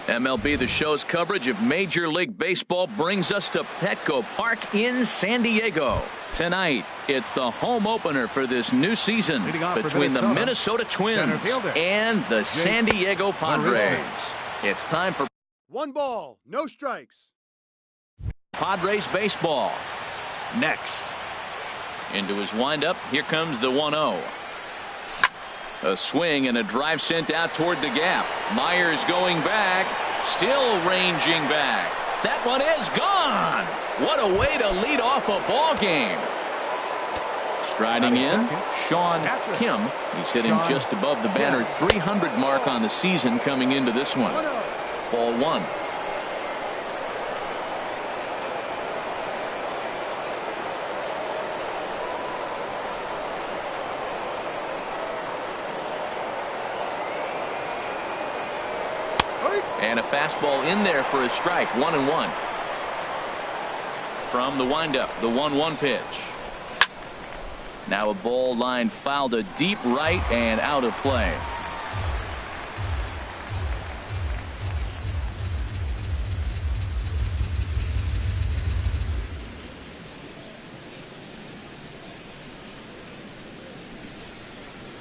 MLB The Show's coverage of Major League Baseball brings us to Petco Park in San Diego. Tonight, it's the home opener for this new season between the Minnesota Twins and the San Diego Padres. It's time for 1 ball, no strikes. Padres baseball. Next. Into his windup, here comes the 1-0. A swing and a drive sent out toward the gap. Myers going back, still ranging back. That one is gone. What a way to lead off a ball game. Striding in, Sean Kim. He's hitting just above the banner 300 mark on the season coming into this one. Ball 1. And a fastball in there for a strike. 1-1. From the windup, the 1-1 pitch. Now a ball line fouled to deep right and out of play.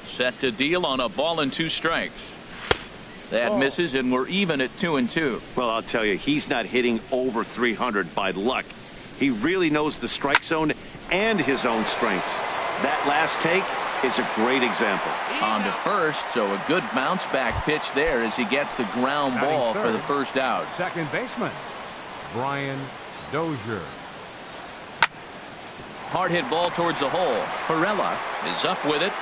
Set to deal on a ball and 2 strikes. That misses, and we're even at 2-2. Well, I'll tell you, he's not hitting over 300 by luck. He really knows the strike zone and his own strengths. That last take is a great example. On to first, so a good bounce back pitch there as he gets the ground ball for the first out. Second baseman, Brian Dozier. Hard hit ball towards the hole. Perella is up with it.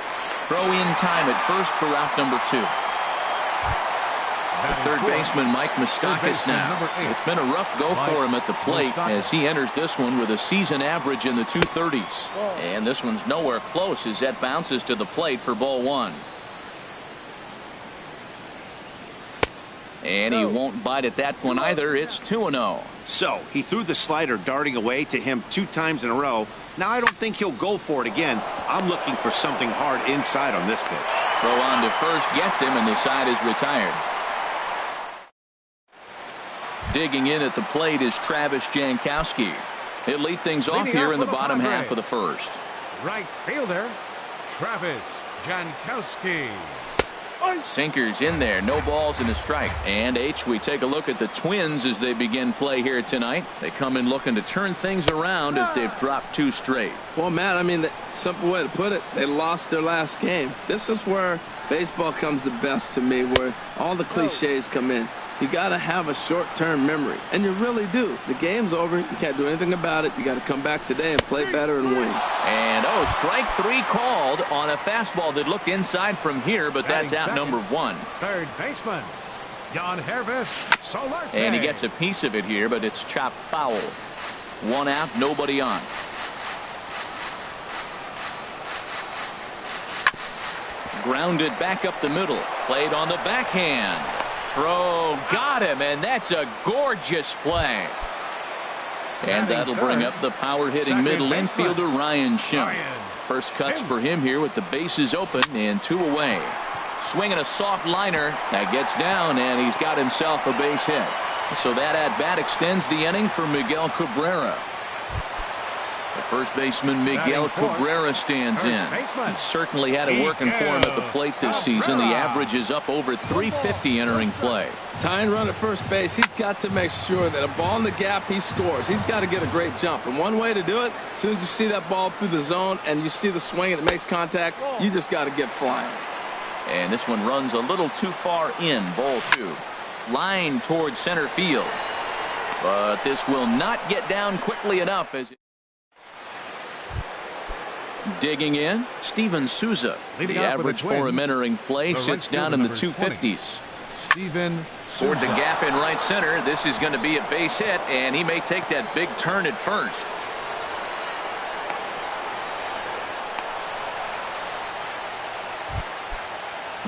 Throw in time at first for out number 2. The third baseman, Mike Moustakas now. It's been a rough go for him at the plate as he enters this one with a season average in the 230s. And this one's nowhere close as that bounces to the plate for ball 1. And he won't bite at that one either. It's 2-0. So he threw the slider darting away to him 2 times in a row. Now I don't think he'll go for it again. I'm looking for something hard inside on this pitch. Throw on to first gets him, and the side is retired. Digging in at the plate is Travis Jankowski. He'll lead things off here in the bottom half of the first. Right fielder, Travis Jankowski. Sinkers in there, no balls and a strike. And we take a look at the Twins as they begin play here tonight. They come in looking to turn things around as they've dropped 2 straight. Well, Matt, I mean, the simple way to put it, they lost their last game. This is where baseball comes the best to me, where all the cliches come in. You got to have a short-term memory, and you really do. The game's over. You can't do anything about it. You got to come back today and play better and win. And, strike 3 called on a fastball that looked inside from here, but that's out number 1. Third baseman, Jan Hervis Solarte. And he gets a piece of it here, but it's chopped foul. 1 out, nobody on. Grounded back up the middle. Played on the backhand. Throw got him, and that's a gorgeous play. And that'll bring up the power-hitting middle infielder Ryan Schimm. First cuts for him here with the bases open and 2 away. Swinging a soft liner that gets down, and he's got himself a base hit. So that at-bat extends the inning for Miguel Cabrera. The first baseman Miguel Cabrera stands in. He certainly had it working for him at the plate this season. The average is up over 350 entering play. Tying run at first base, he's got to make sure that a ball in the gap, he scores. He's got to get a great jump. And one way to do it, as soon as you see that ball through the zone and you see the swing and it makes contact, you just got to get flying. And this one runs a little too far in. Ball 2. Line towards center field. But this will not get down quickly enough as it digging in, Steven Souza. The average for him entering play sits down in the 250s. Steven toward the gap in right center. This is going to be a base hit, and he may take that big turn at first.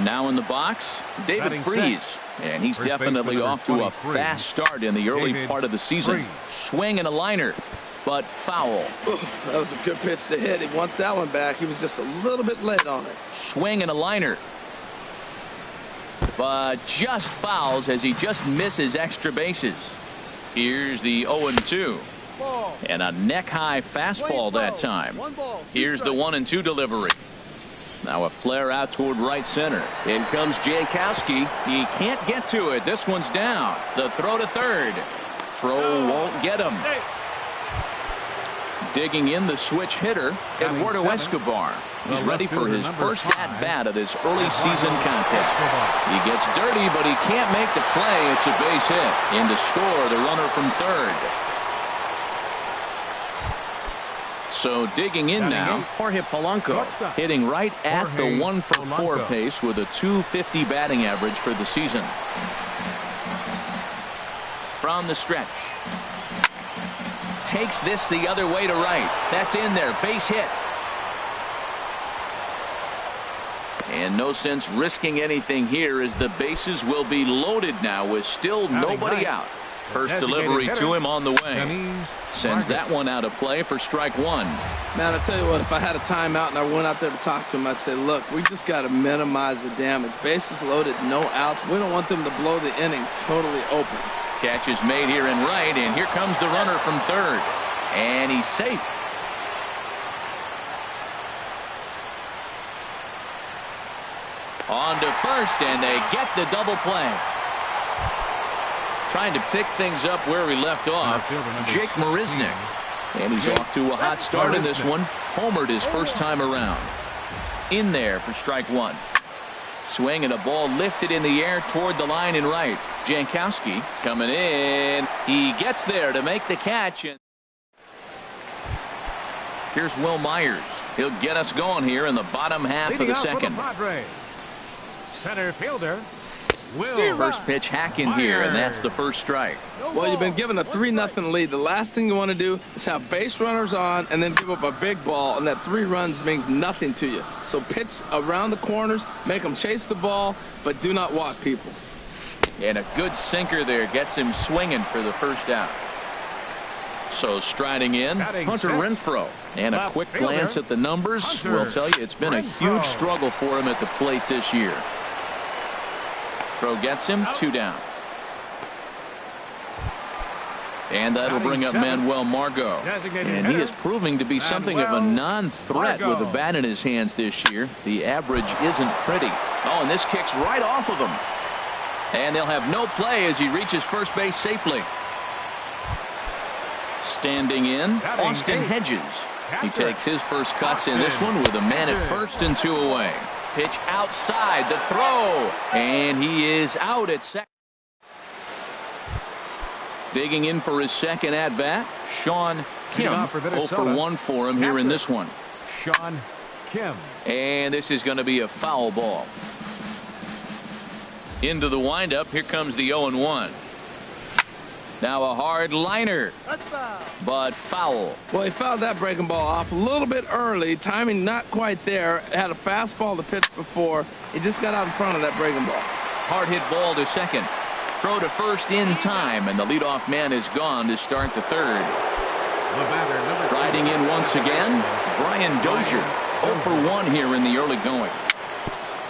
Now in the box, David Freese. And he's definitely off to a fast start in the early part of the season. Swing and a liner. But foul. That was a good pitch to hit. He wants that one back. He was just a little bit late on it. Swing and a liner. but just fouls as he just misses extra bases. Here's the 0-2. And a neck-high fastball that time. Here's the 1-2 delivery. Now a flare out toward right center. In comes Jankowski. He can't get to it. This one's down. The throw to third. Throw won't get him. Digging in the switch hitter, Eduardo Escobar. He's ready for his first at-bat of this early season contest. He gets dirty, but he can't make the play. It's a base hit. In to score, the runner from third. So digging in now, Jorge Polanco hitting right at the 1-for-4 pace with a .250 batting average for the season. From the stretch. Takes this the other way to right. That's in there. Base hit. And no sense risking anything here as the bases will be loaded now with still nobody out. First delivery to him on the way. Sends that one out of play for strike one. Man, I tell you what, if I had a timeout and I went out there to talk to him, I'd say, look, we just got to minimize the damage. Bases loaded, no outs. We don't want them to blow the inning totally open. Catch is made here in right, and here comes the runner from third. And he's safe. On to first, and they get the double play. Trying to pick things up where we left off, Jake Marisnick. And he's off to a hot start in this one. Homered his first time around. In there for strike one. Swing and a ball lifted in the air toward the line in right. Jankowski coming in. He gets there to make the catch. And here's Will Myers. He'll get us going here in the bottom half of the second. Center fielder. First pitch hack in here, and that's the first strike. Well, you've been given a 3-0 lead. The last thing you want to do is have base runners on and then give up a big ball, and that 3 runs means nothing to you. So pitch around the corners, make them chase the ball, but do not walk people. And a good sinker there gets him swinging for the first out. So striding in, Hunter Renfroe. And a quick glance at the numbers will tell you it's been a huge struggle for him at the plate this year. Throw gets him, 2 down. And that'll bring up Manuel Margot. And he is proving to be something of a non-threat with a bat in his hands this year. The average isn't pretty. Oh, and this kicks right off of him. And they'll have no play as he reaches first base safely. Standing in, Austin Hedges. He takes his first cuts in this one with a man at first and 2 away. Pitch outside, the throw, and he is out at second. Digging in for his second at-bat, Sean Kim. 0 for 1 for him here in this one. Sean Kim. And this is going to be a foul ball. Into the windup, here comes the 0-1. Now a hard liner, but foul. Well, he fouled that breaking ball off a little bit early. Timing not quite there. Had a fastball to pitch before. He just got out in front of that breaking ball. Hard hit ball to second. Throw to first in time, and the leadoff man is gone to start the third. Riding in once again, Brian Dozier. 0 for 1 here in the early going.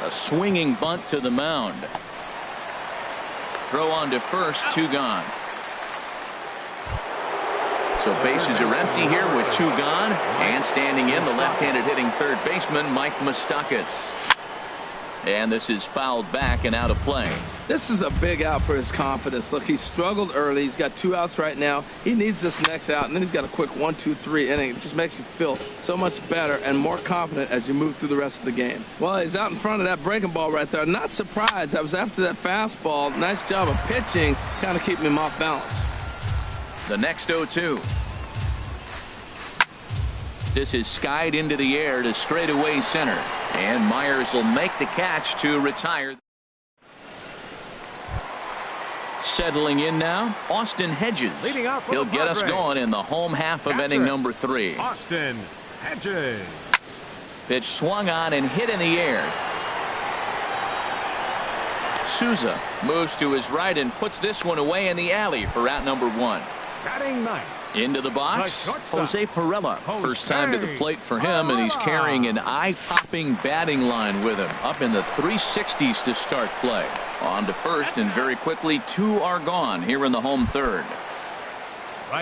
A swinging bunt to the mound. Throw on to first, 2 gone. So bases are empty here with 2 gone. And standing in, the left-handed hitting third baseman, Mike Moustakas. And this is fouled back and out of play. This is a big out for his confidence. Look, he struggled early. He's got 2 outs right now. He needs this next out, and then he's got a quick 1-2-3 inning. It just makes you feel so much better and more confident as you move through the rest of the game. Well, he's out in front of that breaking ball right there. Not surprised. That was after that fastball. Nice job of pitching, kind of keeping him off balance. The next 0-2. This is skied into the air to straightaway center. And Myers will make the catch to retire. Settling in now, Austin Hedges. He'll get us going in the home half of inning number 3. Austin Hedges. Pitch swung on and hit in the air. Souza moves to his right and puts this one away in the alley for out number 1. Batting ninth, Into the box, Jose Perella. First time to the plate for him, and he's carrying an eye-popping batting line with him. Up in the 360s to start play. On to first, and very quickly, 2 are gone here in the home third.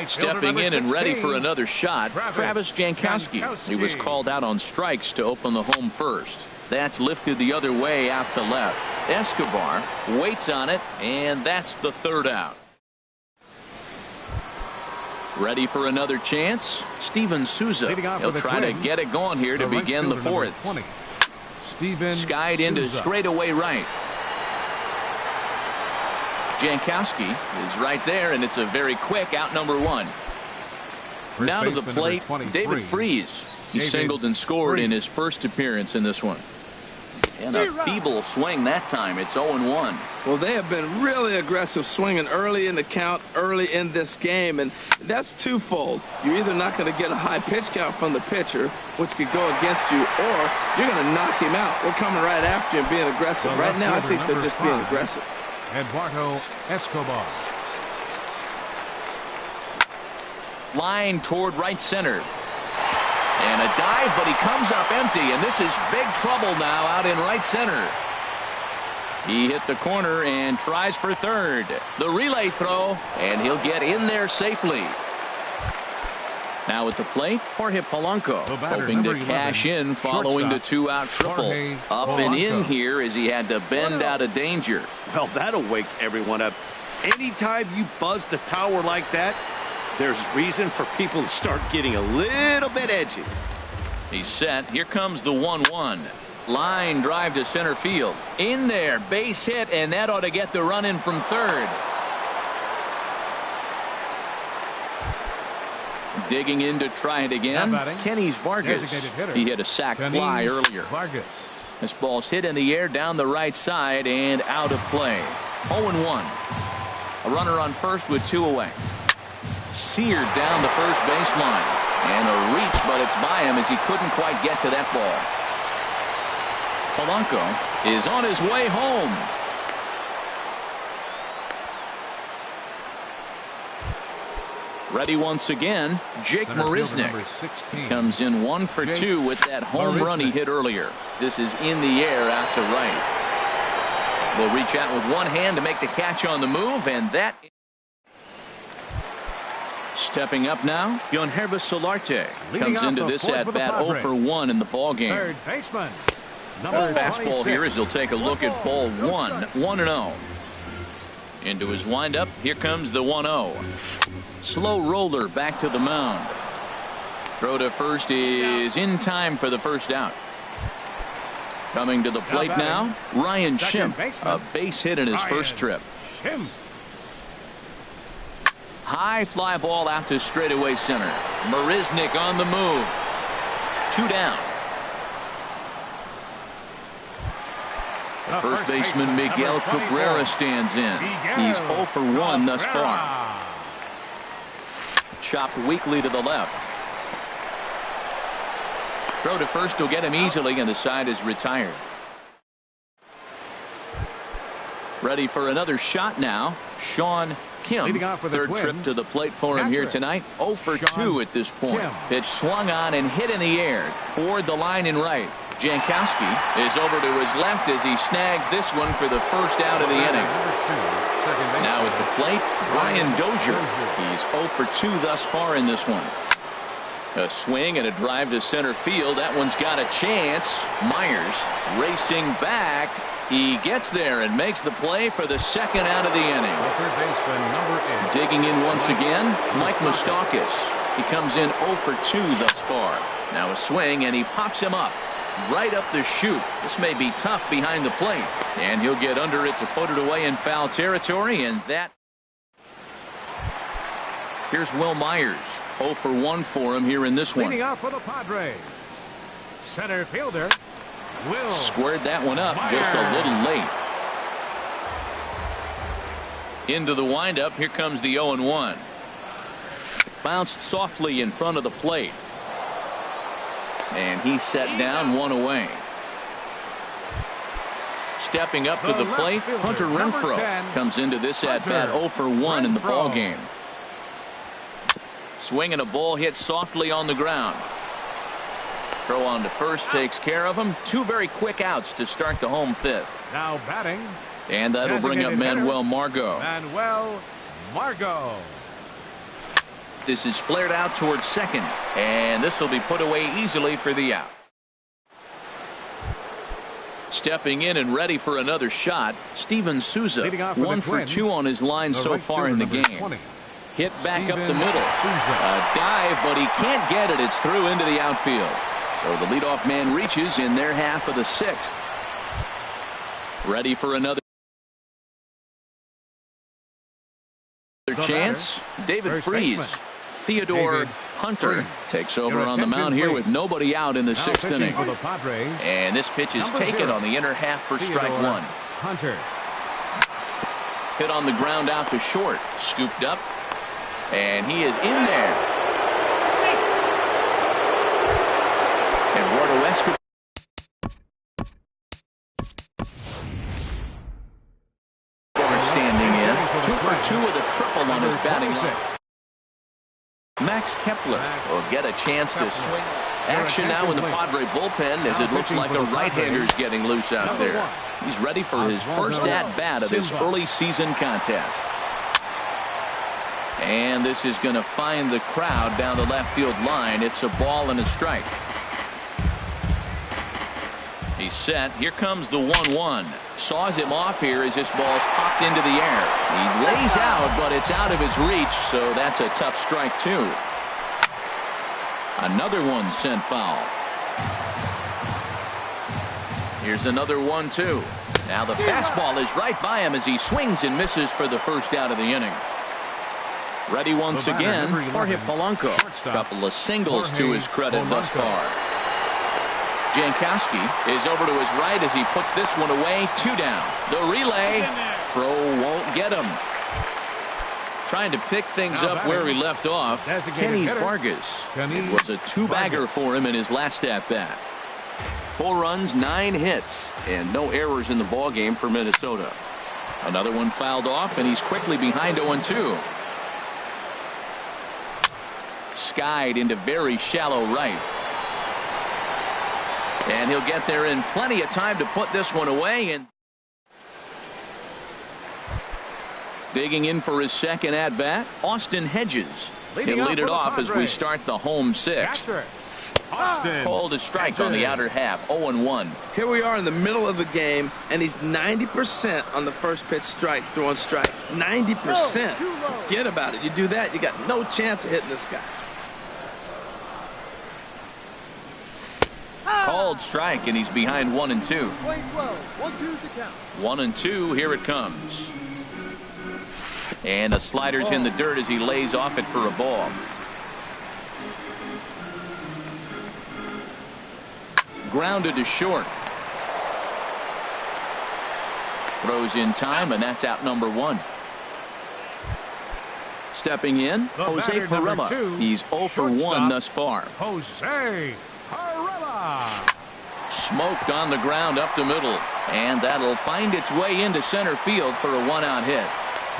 Stepping in and ready for another shot, Travis Jankowski. He was called out on strikes to open the home first. That's lifted the other way out to left. Escobar waits on it, and that's the third out. Ready for another chance, Steven Souza. He'll try to get it going here to begin the fourth. Skied into straightaway right. Jankowski is right there, and it's a very quick out number 1. Now to the plate, David Freese. He singled and scored in his first appearance in this one. And a feeble swing that time. It's 0-1. Well, they have been really aggressive swinging early in the count, early in this game, and that's twofold. You're either not going to get a high pitch count from the pitcher, which could go against you, or you're going to knock him out. We're coming right after him being aggressive. Right now, I think they're just being aggressive. Eduardo Escobar. Line toward right center. And a dive, but he comes up empty, and this is big trouble now out in right center. He hit the corner and tries for third. The relay throw, and he'll get in there safely. Now at the plate, Jorge Polanco, hoping to cash in following the 2-out triple. Up and in here as he had to bend out of danger. Well, that'll wake everyone up. Anytime you buzz the tower like that, there's reason for people to start getting a little bit edgy. He's set. Here comes the 1-1. Line drive to center field. In there, base hit, and that ought to get the run in from third. Digging in to try it again, Kenny's Vargas. He hit a sac fly earlier. This ball's hit in the air down the right side and out of play. 0-1. A runner on first with 2 away. Seared down the first baseline. And a reach, but it's by him as he couldn't quite get to that ball. Polanco is on his way home. Ready once again, Jake Marisnick. He comes in 1 for 2 with that home run he hit earlier. This is in the air out to right. Will reach out with one hand to make the catch on the move, and that. Stepping up now, Yonhervis Solarte comes into this at bat 0 for 1 in the ball game. Third baseman. Fastball here as he'll take a look at ball 1, 1-0. Into his windup, here comes the 1-0. Slow roller back to the mound. Throw to first is in time for the first out. Coming to the plate now, Ryan Schimpf, a base hit in his first trip. High fly ball out to straightaway center. Marisnick on the move. 2 down. The first baseman Miguel Cabrera stands in. He's 0 for 1 thus far. Chopped weakly to the left. Throw to first will get him easily, and the side is retired. Ready for another shot now, Sean Kim. Third trip to the plate for him here tonight. 0 for 2 at this point. Pitch swung on and hit in the air toward the line in right. Jankowski is over to his left as he snags this one for the first out of the inning. Now at the plate, Brian Dozier. He's 0 for 2 thus far in this one. A swing and a drive to center field. That one's got a chance. Myers racing back. He gets there and makes the play for the second out of the inning. Digging in once again, Mike Moustakas. He comes in 0 for 2 thus far. Now a swing, and he pops him up. Right up the chute. This may be tough behind the plate. And he'll get under it to put it away in foul territory, and that. Here's Will Myers. 0 for 1 for him here in this one. Leading off for the Padres. Center fielder. Will squared that one up Myers. Just a little late. Into the windup. Here comes the 0-1. Bounced softly in front of the plate. And he set down, 1 away. Stepping up to the plate, Hunter Renfroe comes into this at bat 0 for 1 in the ball game. Swinging a ball hit softly on the ground. Throw on to first takes care of him. Two very quick outs to start the home fifth. Now batting. And that'll bring up Manuel Margot. Manuel Margot. This is flared out towards second, and this will be put away easily for the out. Stepping in and ready for another shot, Steven Souza. 1 for 2 on his line so far in the game. 20. Hit back up the middle. A dive, but he can't get it. It's through into the outfield. So the leadoff man reaches in their half of the sixth. Ready for another chance. David Freese. Theodore Hunter takes over on the mound here with nobody out in the sixth inning. And this pitch is taken on the inner half for strike one. Hunter. Hit on the ground out to short. Scooped up. And he is in there. Eduardo Escobar standing in. 2 for 2 with a triple on his batting line. Max Kepler will get a chance to swing. Action now in the Padre bullpen as it looks like a right-hander's getting loose out there. He's ready for his first at-bat of this early season contest. And this is going to find the crowd down the left field line. It's a ball and a strike. He's set. Here comes the 1-1. Saws him off here as this ball's popped into the air. He lays out, but it's out of his reach, so that's a tough strike, too. Another one sent foul. Here's another 1-2. Now the fastball is right by him as he swings and misses for the first out of the inning. Ready once again, Jorge Polanco. A couple of singles to his credit thus far. Jankowski is over to his right as he puts this one away. 2 down. The relay. Throw won't get him. Trying to pick things up where he left off. Kenny Vargas. It was a 2-bagger for him in his last at-bat. 4 runs, 9 hits, and no errors in the ballgame for Minnesota. Another one fouled off, and he's quickly behind 0-2. Skied into very shallow right. And he'll get there in plenty of time to put this one away. And digging in for his second at-bat, Austin Hedges. He'll lead it off as we start the home sixth. Called a strike on the outer half. 0-1. Here we are in the middle of the game, and he's 90% on the first pitch strike, throwing strikes. 90%. Forget about it. You do that, you got no chance of hitting this guy. Called strike, and he's behind 1-2. Play 12. 1-2's the count. 1-2. Here it comes. And the slider's in the dirt as he lays off it for a ball. Grounded to short. Throws in time, and that's out number 1. Stepping in, Jose Pirela. He's 0 for 1 thus far. Jose Pirela. Smoked on the ground up the middle, and that'll find its way into center field for a 1-out hit.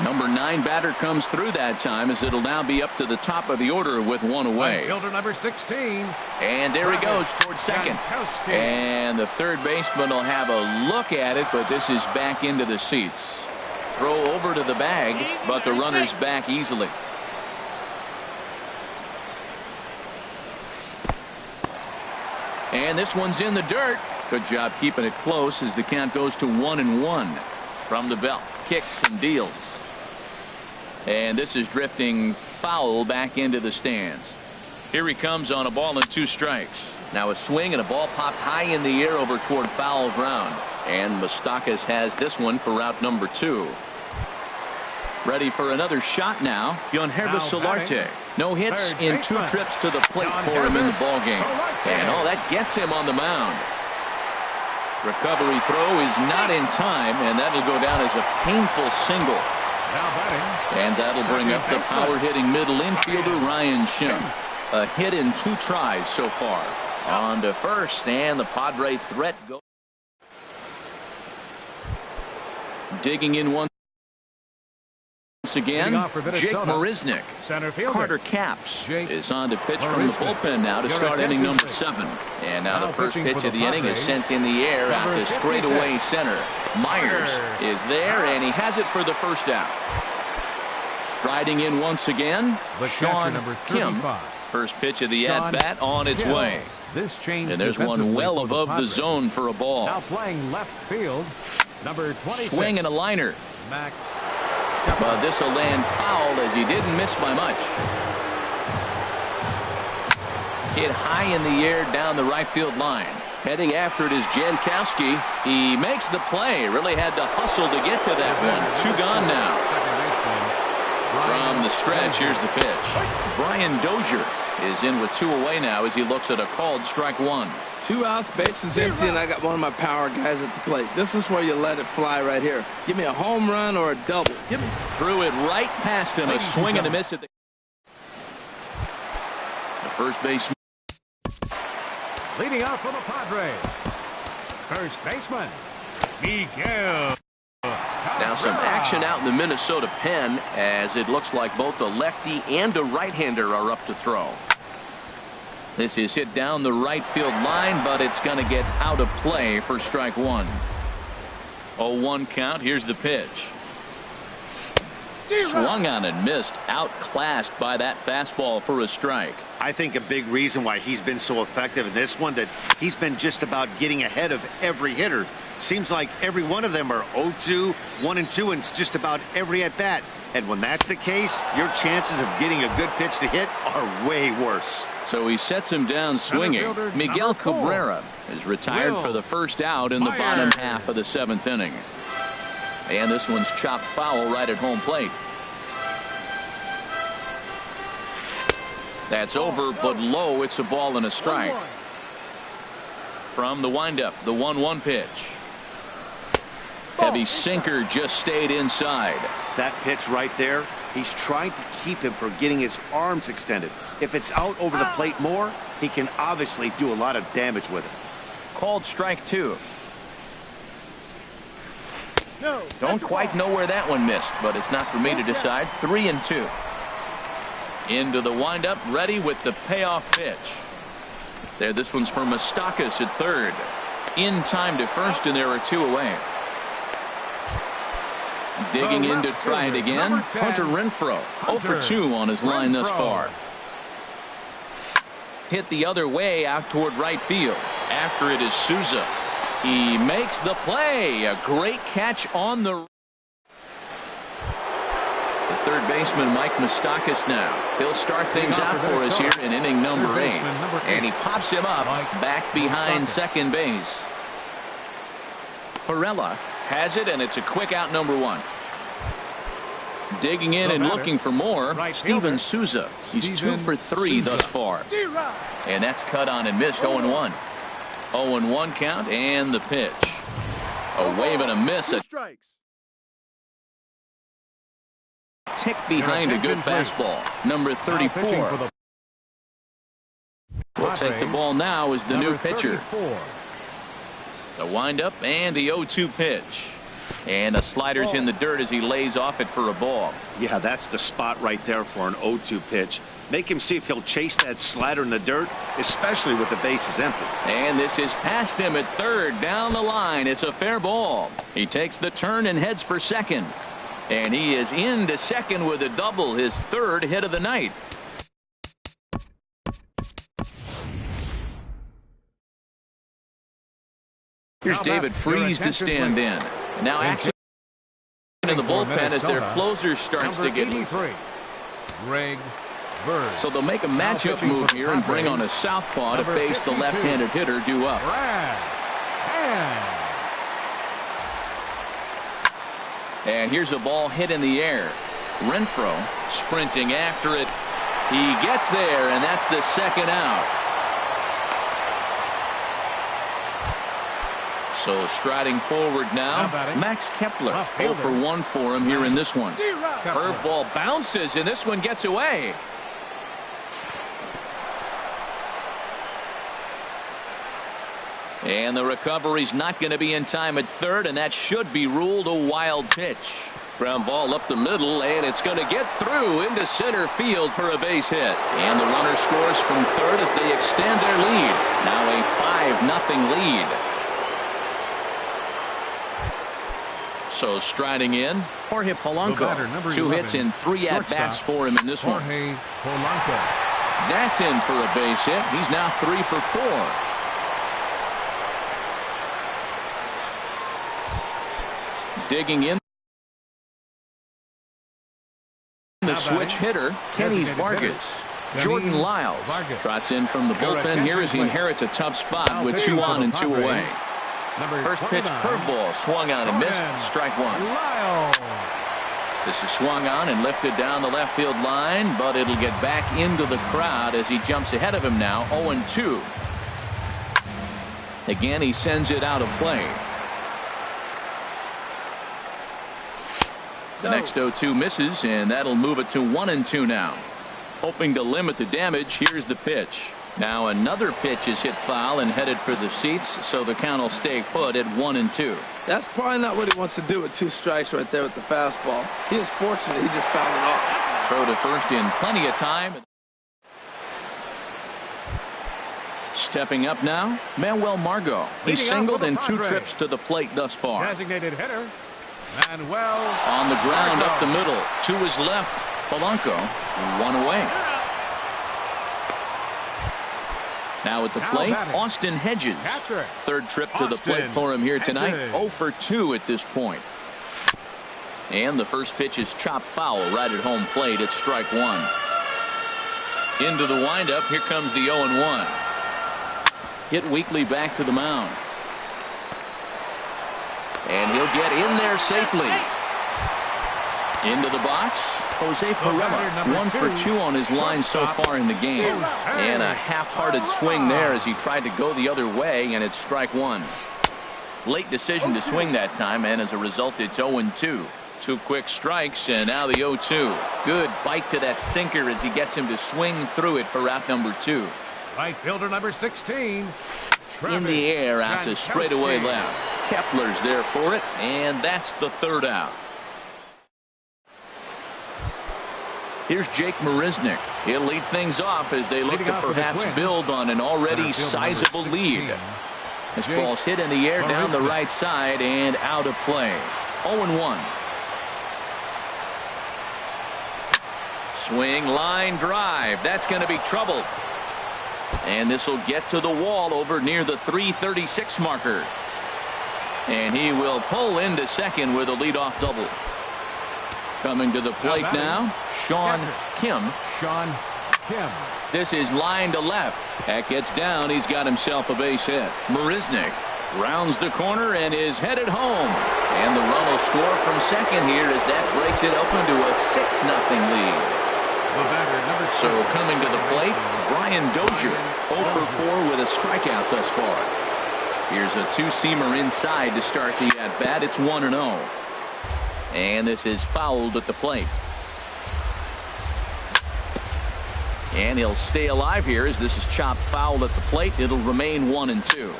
Number 9 batter comes through that time as it'll now be up to the top of the order with 1 away. Fielder number 16. And there he goes towards second. And the third baseman will have a look at it, but this is back into the seats. Throw over to the bag, but the runner's back easily. And this one's in the dirt. Good job keeping it close as the count goes to 1-1 from the belt. Kicks and deals. And this is drifting foul back into the stands. Here he comes on a ball and 2 strikes. Now a swing and a ball popped high in the air over toward foul ground. And Moustakas has this one for route number 2. Ready for another shot now. Yonherba Solarte. No hits in 2 trips to the plate for him in the ballgame. And that gets him on the mound. Recovery throw is not in time, and that'll go down as a painful single. And that'll bring up the power-hitting middle infielder Ryan Schimm. A hit in 2 tries so far. On to first, and the Padre threat goes. Digging in once again, Jake Marisnick. Center fielder. Carter Capps Jake is on to pitch from the bullpen now to start inning number 7. And now the first pitch of the inning is sent in the air out to straightaway center. Myers is there, and he has it for the first out. Striding in once again, Sean Kim. First pitch of the at-bat on its way. And there's one well above the zone for a ball. Now playing left field, number 26. Swing and a liner. Max. But this will land foul as he didn't miss by much. Hit high in the air down the right field line. Heading after it is Jankowski. He makes the play. Really had to hustle to get to that one. 2 gone now. From the stretch, here's the pitch. Brian Dozier is in with 2 away now as he looks at a called strike 1. 2 outs, bases empty, and I got one of my power guys at the plate. This is where you let it fly right here. Give me a home run or a double. Give me. Threw it right past him. A swing and a miss at the first baseman. Leading off for the Padres, first baseman, Miguel. Now some action out in the Minnesota pen as it looks like both a lefty and a right-hander are up to throw. This is hit down the right field line, but it's going to get out of play for strike 1. 0-1 count. Here's the pitch. Swung on and missed. Outclassed by that fastball for a strike. I think a big reason why he's been so effective in this one, that he's been just about getting ahead of every hitter. Seems like every one of them are 0-2, 1-2, and it's just about every at-bat. And when that's the case, your chances of getting a good pitch to hit are way worse. So he sets him down swinging. Miguel Cabrera is retired for the first out in the bottom half of the 7th inning. And this one's chopped foul right at home plate. That's over, but low. It's a ball and a strike. From the windup, the 1-1 pitch. Heavy sinker just stayed inside. That pitch right there, he's trying to keep him from getting his arms extended. If it's out over the plate more, he can obviously do a lot of damage with it. Called strike 2. No, Don't quite know where that one missed, but it's not for me to decide. 3-2. Into the windup, ready with the payoff pitch. There, this one's for Moustakas at third. In time to first, and there are 2 away. Digging in to try it again, Hunter Renfroe. 0 for 2 on his line thus far. Hit the other way out toward right field. After it is Souza. He makes the play. A great catch on the third baseman, Mike Moustakas now. He'll start things out for us here in inning number 8. And he pops him up back behind second base. Perella has it, and it's a quick out number 1. Digging in and looking for more, Steven Souza. He's 2 for 3 thus far. And that's cut on and missed. 0-1. 0-1 count, and the pitch. A wave and a miss. A tick behind a good fastball. Number 34. Will take the ball now as the new pitcher. The windup and the 0-2 pitch. And the slider's in the dirt as he lays off it for a ball. Yeah, that's the spot right there for an 0-2 pitch. Make him see if he'll chase that slider in the dirt, especially with the bases empty. And this is past him at third, down the line. It's a fair ball. He takes the turn and heads for second. And he is into second with a double, his 3rd hit of the night. Here's David Freese to stand in. Now action in the bullpen as their closer starts to get loose. So they'll make a matchup move here and bring on a southpaw to face the left-handed hitter due up. And here's a ball hit in the air. Renfroe sprinting after it. He gets there, and that's the 2nd out. So striding forward now, Max Kepler. 0 for 1 for him here in this one. Curveball bounces, and this one gets away. And the recovery's not going to be in time at third, and that should be ruled a wild pitch. Ground ball up the middle, and it's going to get through into center field for a base hit. And the runner scores from third as they extend their lead. Now a 5-0 lead. So striding in, Jorge Polanco. 2 hits and 3 at-bats for him in this one. That's in for a base hit. He's now 3 for 4. Digging in. The switch hitter, Kenny Vargas. Jordan Lyles trots in from the bullpen here as he inherits a tough spot with 2 on and 2 away. First pitch curveball swung on and missed. Strike 1. This is swung on and lifted down the left field line, but it'll get back into the crowd as he jumps ahead of him now. 0-2. Again, he sends it out of play. The next 0-2 misses, and that'll move it to 1-2 now. Hoping to limit the damage, here's the pitch. Now another pitch is hit foul and headed for the seats, so the count will stay put at 1-2. That's probably not what he wants to do with 2 strikes right there with the fastball. He is fortunate he just fouled it off. Throw to first in plenty of time. Stepping up now, Manuel Margot. He's singled in 2 trips to the plate thus far. Designated hitter. Manuel on the ground up the middle. To his left, Polanco. 1 away. Now at the plate, Austin Hedges. Third trip to the plate for him here tonight. 0 for 2 at this point. And the first pitch is chopped foul right at home plate. It's strike 1. Into the windup. Here comes the 0-1. Hit weakly back to the mound. And he'll get in there safely. Into the box, Jose Pirela. 1 for 2 on his line so far in the game. And a half-hearted swing there as he tried to go the other way, and it's strike 1. Late decision to swing that time, and as a result, it's 0-2. 2 quick strikes, and now the 0-2. Good bite to that sinker as he gets him to swing through it for route number 2. Right fielder number 16. In the air out to straightaway left. Kepler's there for it, and that's the 3rd out. Here's Jake Marisnick. He'll lead things off as they look to perhaps build on an already sizable lead. This ball's hit in the air down the right side and out of play. 0-1. Swing, line drive. That's going to be trouble. And this will get to the wall over near the 336 marker. And he will pull into second with a leadoff double. Coming to the plate now, Sean Kim. This is line to left. That gets down. He's got himself a base hit. Marisnick rounds the corner and is headed home. And the run will score from second here as that breaks it open to a 6-0 lead. So coming to the plate, Brian Dozier. 0 for 4 with a strikeout thus far. Here's a 2-seamer inside to start the at-bat. It's 1-0. And this is fouled at the plate. And he'll stay alive here as this is chopped foul at the plate. It'll remain 1-2.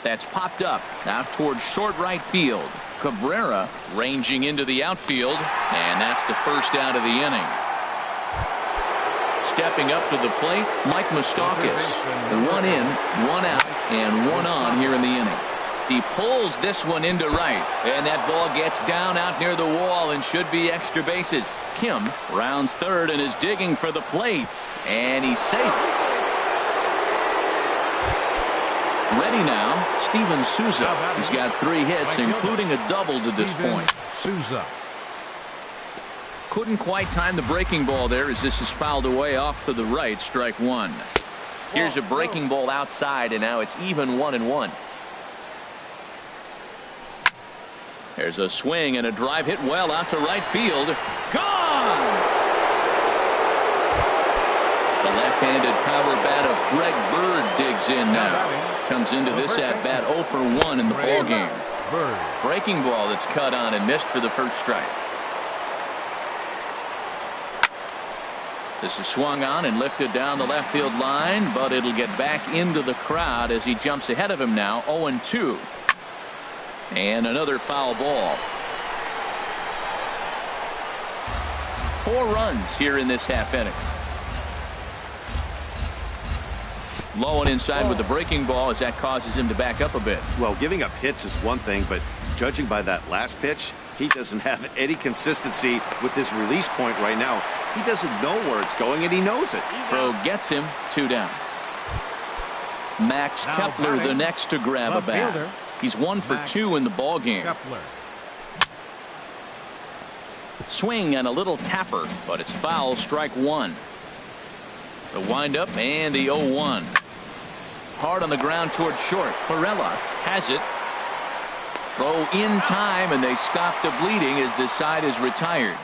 That's popped up out towards short right field. Cabrera ranging into the outfield, and that's the first out of the inning. Stepping up to the plate, Mike Moustakas. 1 in, 1 out, and 1 on here in the inning. He pulls this one into right, and that ball gets down out near the wall and should be extra bases. Kim rounds third and is digging for the plate, and he's safe. Ready now, Steven Souza. He's got 3 hits, including a double to this point. Couldn't quite time the breaking ball there as this is fouled away off to the right. Strike 1. Here's a breaking ball outside, and now it's even 1-1. There's a swing and a drive hit well out to right field. Gone! The left-handed power bat of Greg Bird digs in now. Comes into this at-bat 0 for 1 in the ballgame. Breaking ball that's cut on and missed for the first strike. This is swung on and lifted down the left field line, but it'll get back into the crowd as he jumps ahead of him now. 0-2. And another foul ball. 4 runs here in this half inning. Low and inside with the breaking ball as that causes him to back up a bit. Well, giving up hits is one thing, but judging by that last pitch, he doesn't have any consistency with his release point right now. He doesn't know where it's going, and he knows it. Throw gets him, 2 down. Max Kepler the next to grab a bat. He's 1 for 2 in the ball game. Swing and a little tapper, but it's foul, strike 1. The windup and the 0-1. Hard on the ground toward short. Perella has it. Throw in time, and they stop the bleeding as the side is retired.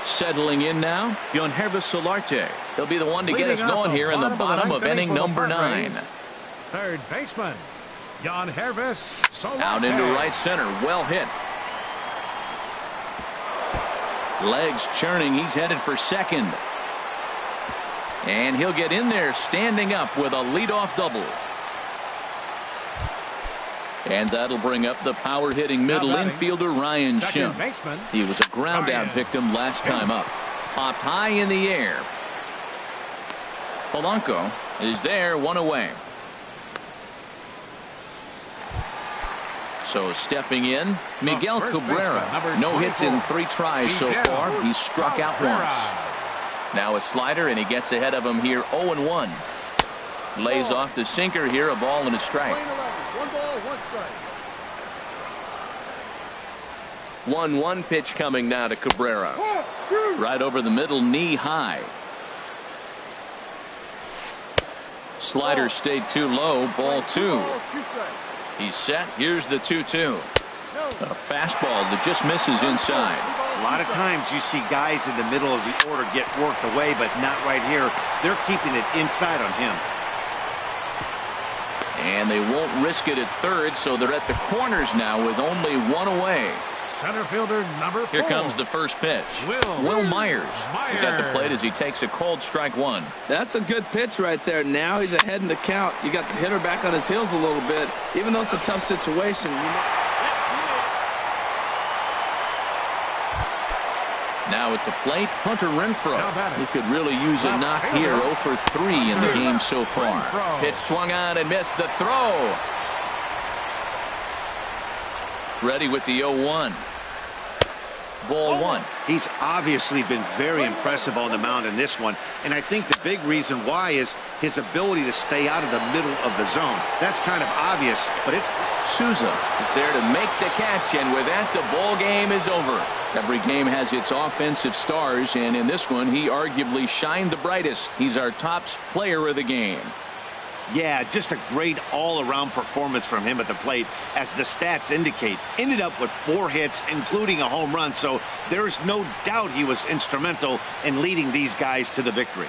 Settling in now, Yonhervis Solarte. He'll be the one to get us going here in the bottom of inning number 9. Third baseman, Yonhervis Solarte. Out into right center, well hit. Legs churning, he's headed for second. And he'll get in there standing up with a leadoff double. And that'll bring up the power hitting middle infielder Ryan Schimm. He was a ground out victim last time up. Popped high in the air. Polanco is there, 1 away. So stepping in, Miguel Cabrera. No hits in 3 tries so far. He's struck out once. Now a slider, and he gets ahead of him here, 0-1. Lays off the sinker here, a ball and a strike. 1 ball, 1 strike. 1-1 pitch coming now to Cabrera. Right over the middle, knee high. Slider stayed too low, ball 2. He's set. Here's the 2-2. A fastball that just misses inside. A lot of times you see guys in the middle of the order get worked away, but not right here. They're keeping it inside on him. And they won't risk it at third, so they're at the corners now with only 1 away. Center fielder number 4. Here comes the first pitch. Will Myers is at the plate as he takes a cold strike 1. That's a good pitch right there. Now he's ahead in the count. You got the hitter back on his heels a little bit. Even though it's a tough situation. Now at the plate, Hunter Renfroe. He could really use a knock here. 0 for 3 in the game so far. Pitch swung on and missed the throw. Ready with the 0-1. Ball 1. He's obviously been very impressive on the mound in this one, and I think the big reason why is his ability to stay out of the middle of the zone. That's kind of obvious, but it's... Souza is there to make the catch, and with that, the ball game is over. Every game has its offensive stars, and in this one, he arguably shined the brightest. He's our top player of the game. Yeah, just a great all-around performance from him at the plate, as the stats indicate. Ended up with 4 hits, including a home run, so there's no doubt he was instrumental in leading these guys to the victory.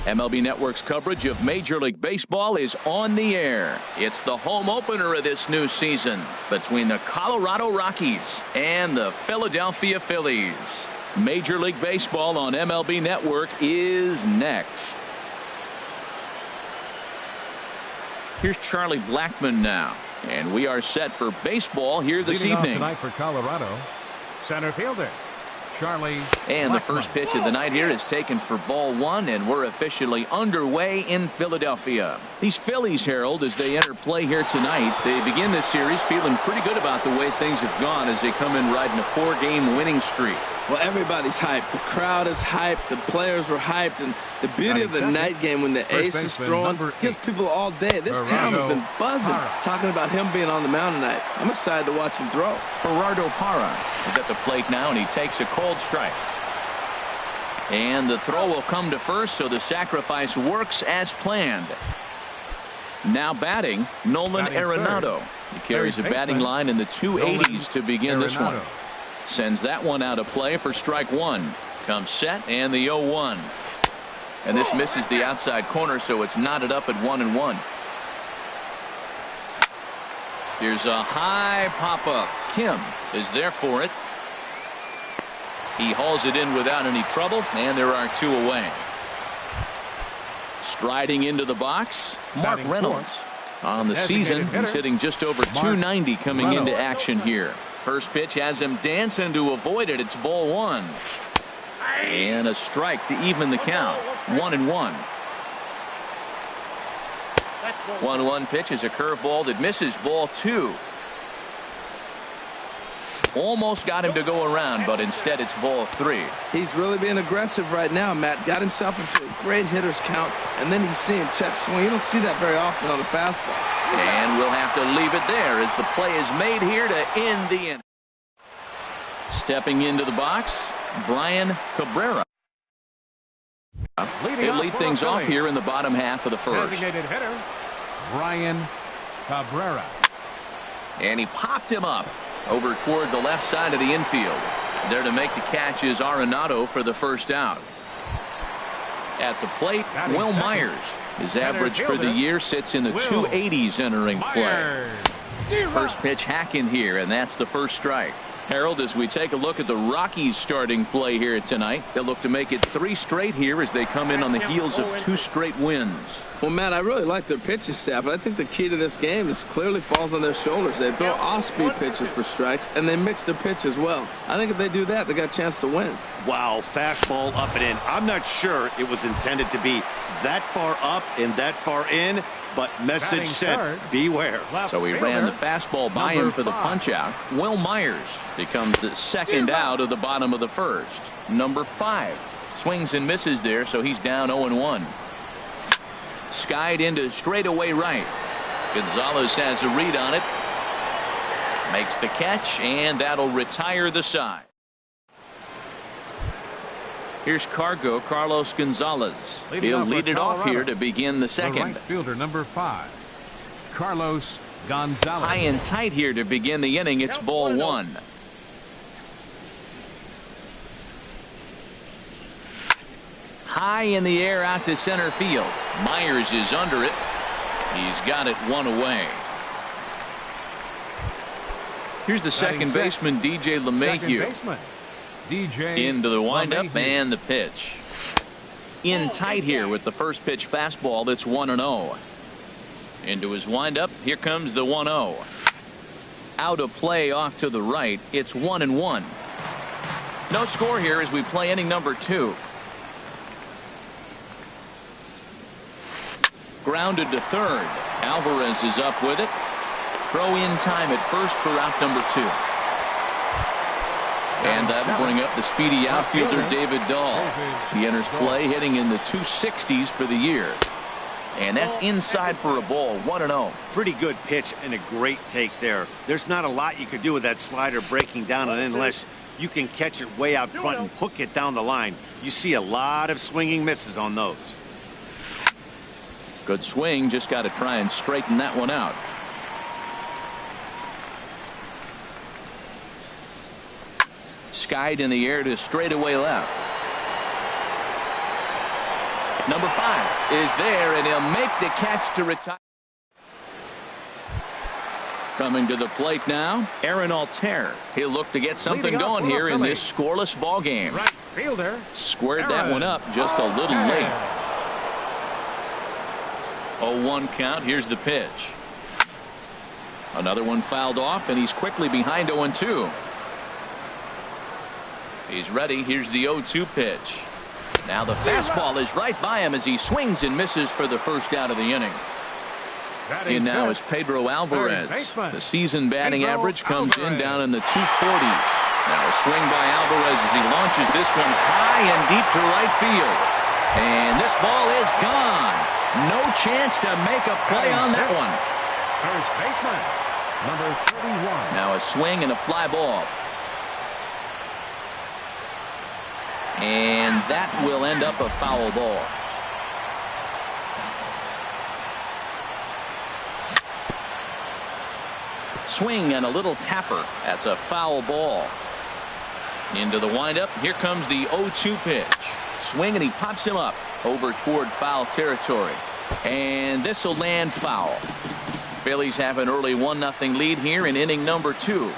MLB Network's coverage of Major League Baseball is on the air. It's the home opener of this new season between the Colorado Rockies and the Philadelphia Phillies. Major League Baseball on MLB Network is next. Here's Charlie Blackmon now, and we are set for baseball here this evening. Tonight for Colorado, center fielder Charlie And Blackmon. the first pitch of the night here is taken for ball one, and we're officially underway in Philadelphia. These Phillies, Harold, as they enter play here tonight, they begin this series feeling pretty good about the way things have gone as they come in riding a 4-game winning streak. Well, everybody's hyped. The crowd is hyped. The players were hyped. And the beauty of the night game when the ace is throwing gives people all day. This town has been buzzing talking about him being on the mound tonight. I'm excited to watch him throw. Gerardo Parra is at the plate now, and he takes a cold strike. And the throw will come to first, so the sacrifice works as planned. Now batting, Nolan Arenado. He carries a batting line in the 280s to begin this one. Sends that one out of play for strike one. Comes set, and the 0-1. And this misses the outside corner, so it's knotted up at 1-1. Here's a high pop-up. Kim is there for it. He hauls it in without any trouble, and there are two away. Striding into the box, Mark Reynolds. On the season, he's hitting just over 290 coming into action here. First pitch has him dancing to avoid it. It's ball one. And a strike to even the count. 1-1. 1-1 pitch is a curveball that misses ball two. Almost got him to go around, but instead it's ball three. He's really being aggressive right now, Matt. Got himself into a great hitter's count, and then he's seeing check swing. You don't see that very often on the fastball. And we'll have to leave it there as the play is made here to end the inning. Stepping into the box, Brian Cabrera. He'll lead things off here in the bottom half of the first. Designated hitter Brian Cabrera. And he popped him up over toward the left side of the infield. There to make the catch is Arenado for the first out. At the plate, Will Myers. His average for the year sits in the 280s entering play. First pitch hacking here, and that's the first strike. Harold, as we take a look at the Rockies starting play here tonight, they'll look to make it 3 straight here as they come in on the heels of 2 straight wins. Well, Matt, I really like their pitching staff, but I think the key to this game is clearly falls on their shoulders. They throw off-speed pitches for strikes, and they mix their pitch as well. I think if they do that, they got a chance to win. Wow, fastball up and in. I'm not sure it was intended to be that far up and that far in, but message sent, beware. So he ran the fastball by him for the punch-out. Will Myers becomes the second out of the bottom of the first. Number 5 swings and misses there, so he's down 0-1. Skied into straightaway right. Gonzalez has a read on it. Makes the catch, and that'll retire the side. Here's Carlos Gonzalez. He'll lead it off here to begin the second. The right fielder, number 5, Carlos Gonzalez. High and tight here to begin the inning. It's ball one. High in the air out to center field. Myers is under it. He's got it one away. Here's the second baseman, DJ LeMahieu. Into the windup and the pitch. In tight here with the first pitch fastball. That's 1-0. Into his windup. Here comes the 1-0. Out of play off to the right. It's 1-1. No score here as we play inning number 2. Grounded to third. Alvarez is up with it. Throw in time at first for out number 2. And that'll bring up the speedy outfielder David Dahl. He enters play hitting in the 260s for the year. And that's inside for a ball, 1-0. Pretty good pitch and a great take there. There's not a lot you could do with that slider breaking down and in unless you can catch it way out front and hook it down the line. You see a lot of swinging misses on those. Good swing, just got to try and straighten that one out. Skied in the air to straightaway left. Number 5 is there, and he'll make the catch to retire. Coming to the plate now, Aaron Altair. He'll look to get something going here in this scoreless ball game. Right fielder. Squared that one up just a little late. 0-1 count. Here's the pitch. Another one fouled off, and he's quickly behind 0-2. He's ready. Here's the 0-2 pitch. Now the fastball is right by him as he swings and misses for the first out of the inning. In now is Pedro Alvarez. The season batting average comes in down in the 240s. Now a swing by Alvarez as he launches this one high and deep to right field. And this ball is gone. No chance to make a play on that one. First baseman, number 31. Now a swing and a fly ball. And that will end up a foul ball. Swing and a little tapper. That's a foul ball. Into the windup. Here comes the 0-2 pitch. Swing and he pops him up over toward foul territory. And this will land foul. Phillies have an early 1-0 lead here in inning number 2.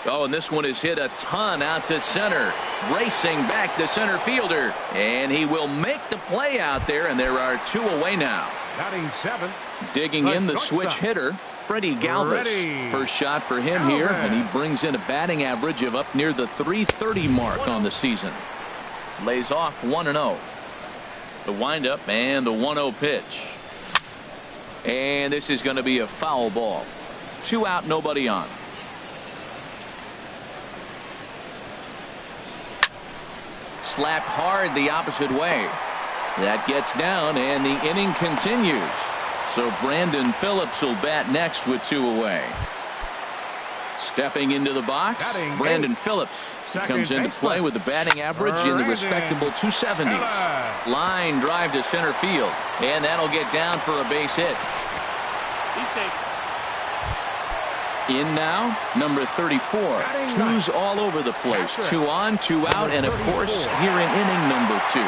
Oh, and this one is hit a ton out to center. Racing back the center fielder. And he will make the play out there, and there are 2 away now. Batting 7. Digging in the switch hitter, Freddie Galvis. First shot for him here, and he brings in a batting average of up near the 330 mark on the season. Lays off 1-0. The windup and the 1-0 pitch. And this is going to be a foul ball. 2 out, nobody on. Slapped hard the opposite way. That gets down, and the inning continues. So Brandon Phillips will bat next with 2 away. Stepping into the box, Brandon Phillips comes into play with the batting average in the respectable 270s. Line drive to center field, and that'll get down for a base hit. He's safe. In now, number 34. 2's all over the place. 2 on, 2 out, and of course, here in inning number 2.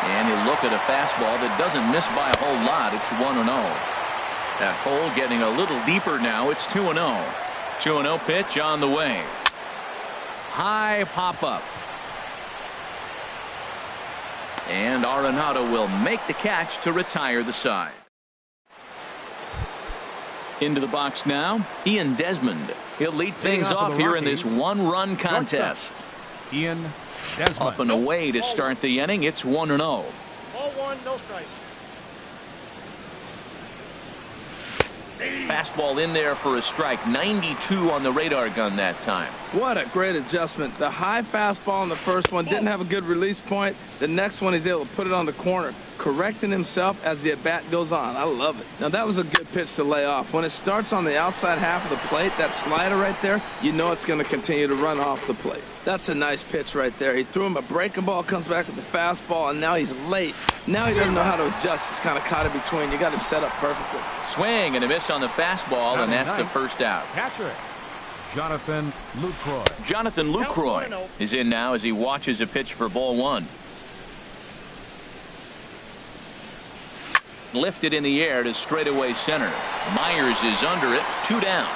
And you look at a fastball that doesn't miss by a whole lot. It's 1-0. That hole getting a little deeper now. It's 2-0. 2-0 pitch on the way. High pop up. And Arenado will make the catch to retire the side. Into the box now, Ian Desmond. He'll lead things off here in this 1-run contest. Ian Desmond. Up and away to start the inning. It's 1-0. Ball 1, no strike. Fastball in there for a strike. 92 on the radar gun that time. What a great adjustment. The high fastball on the first one didn't have a good release point. The next one he's able to put it on the corner, correcting himself as the at-bat goes on. I love it. Now that was a good pitch to lay off. When it starts on the outside half of the plate, that slider right there, you know it's going to continue to run off the plate. That's a nice pitch right there. He threw him a breaking ball, comes back with the fastball, and now he's late. Now he doesn't know how to adjust. He's kind of caught in between. You got him set up perfectly. Swing and a miss on the fastball, and that's the first out. Catcher, Jonathan Lucroy. Jonathan Lucroy is in now as he watches a pitch for ball 1. Lifted in the air to straightaway center. Myers is under it. 2 down.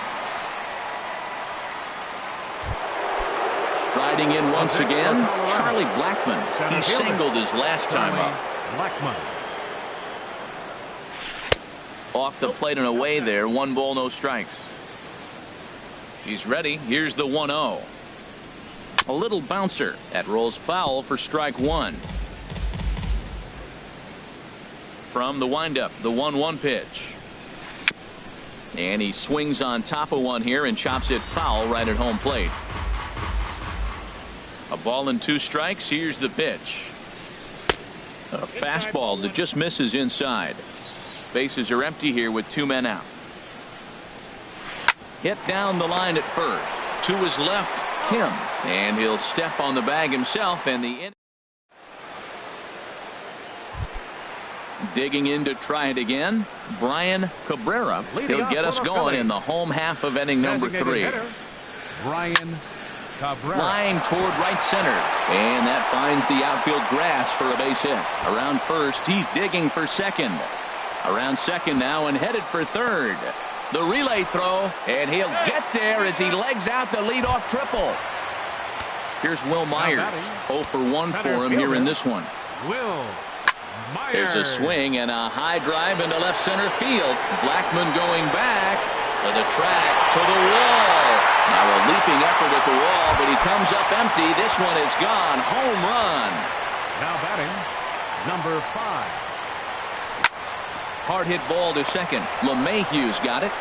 Striding in once again, Charlie Blackmon. He singled his last time up. Blackmon. Off the plate and away there. 1 ball, no strikes. He's ready. Here's the 1-0. A little bouncer. That rolls foul for strike one. From the windup, the 1-1 pitch. And he swings on top of one here and chops it foul right at home plate. A ball and 2 strikes. Here's the pitch. A fastball that just misses inside. Bases are empty here with 2 men out. Hit down the line at first. To his left, Kim. And he'll step on the bag himself, and the digging in to try it again, Brian Cabrera. He'll get us going in the home half of inning number 3. Brian Cabrera. Line toward right center, and that finds the outfield grass for a base hit. Around first, he's digging for second. Around second now and headed for third. The relay throw, and he'll get there as he legs out the leadoff triple. Here's Will Myers. 0 for 1 for him here in this one. Will Myers. There's a swing and a high drive into left center field. Blackman going back to the track, to the wall. Now a leaping effort at the wall, but he comes up empty. This one is gone. Home run. Now batting, number 5. Hard hit ball to second. LeMahieu's got it.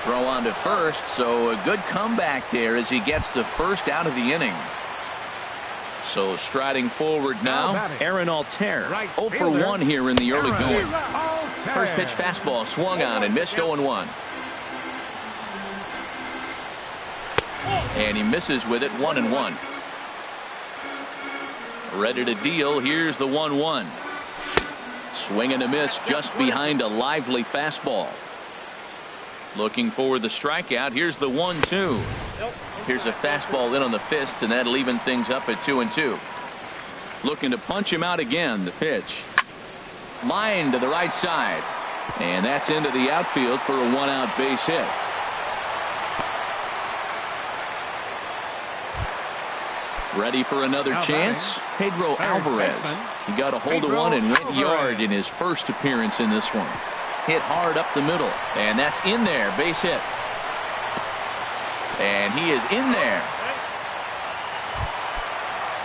Throw on to first, so a good comeback there as he gets the first out of the inning. So striding forward now, Aaron Altair. 0 for 1 here in the early going. First pitch fastball swung on and missed 0-1. And he misses with it 1-1. Ready to deal. Here's the 1-1. Swing and a miss just behind a lively fastball. Looking for the strikeout. Here's the 1-2. Here's a fastball in on the fist, and that'll even things up at 2-2. Looking to punch him out again. The pitch. Line to the right side. And that's into the outfield for a 1-out base hit. Ready for another chance. Pedro Alvarez. He got a hold of one and went yard in his first appearance in this one. Hit hard up the middle, and that's in there. Base hit. And he is in there.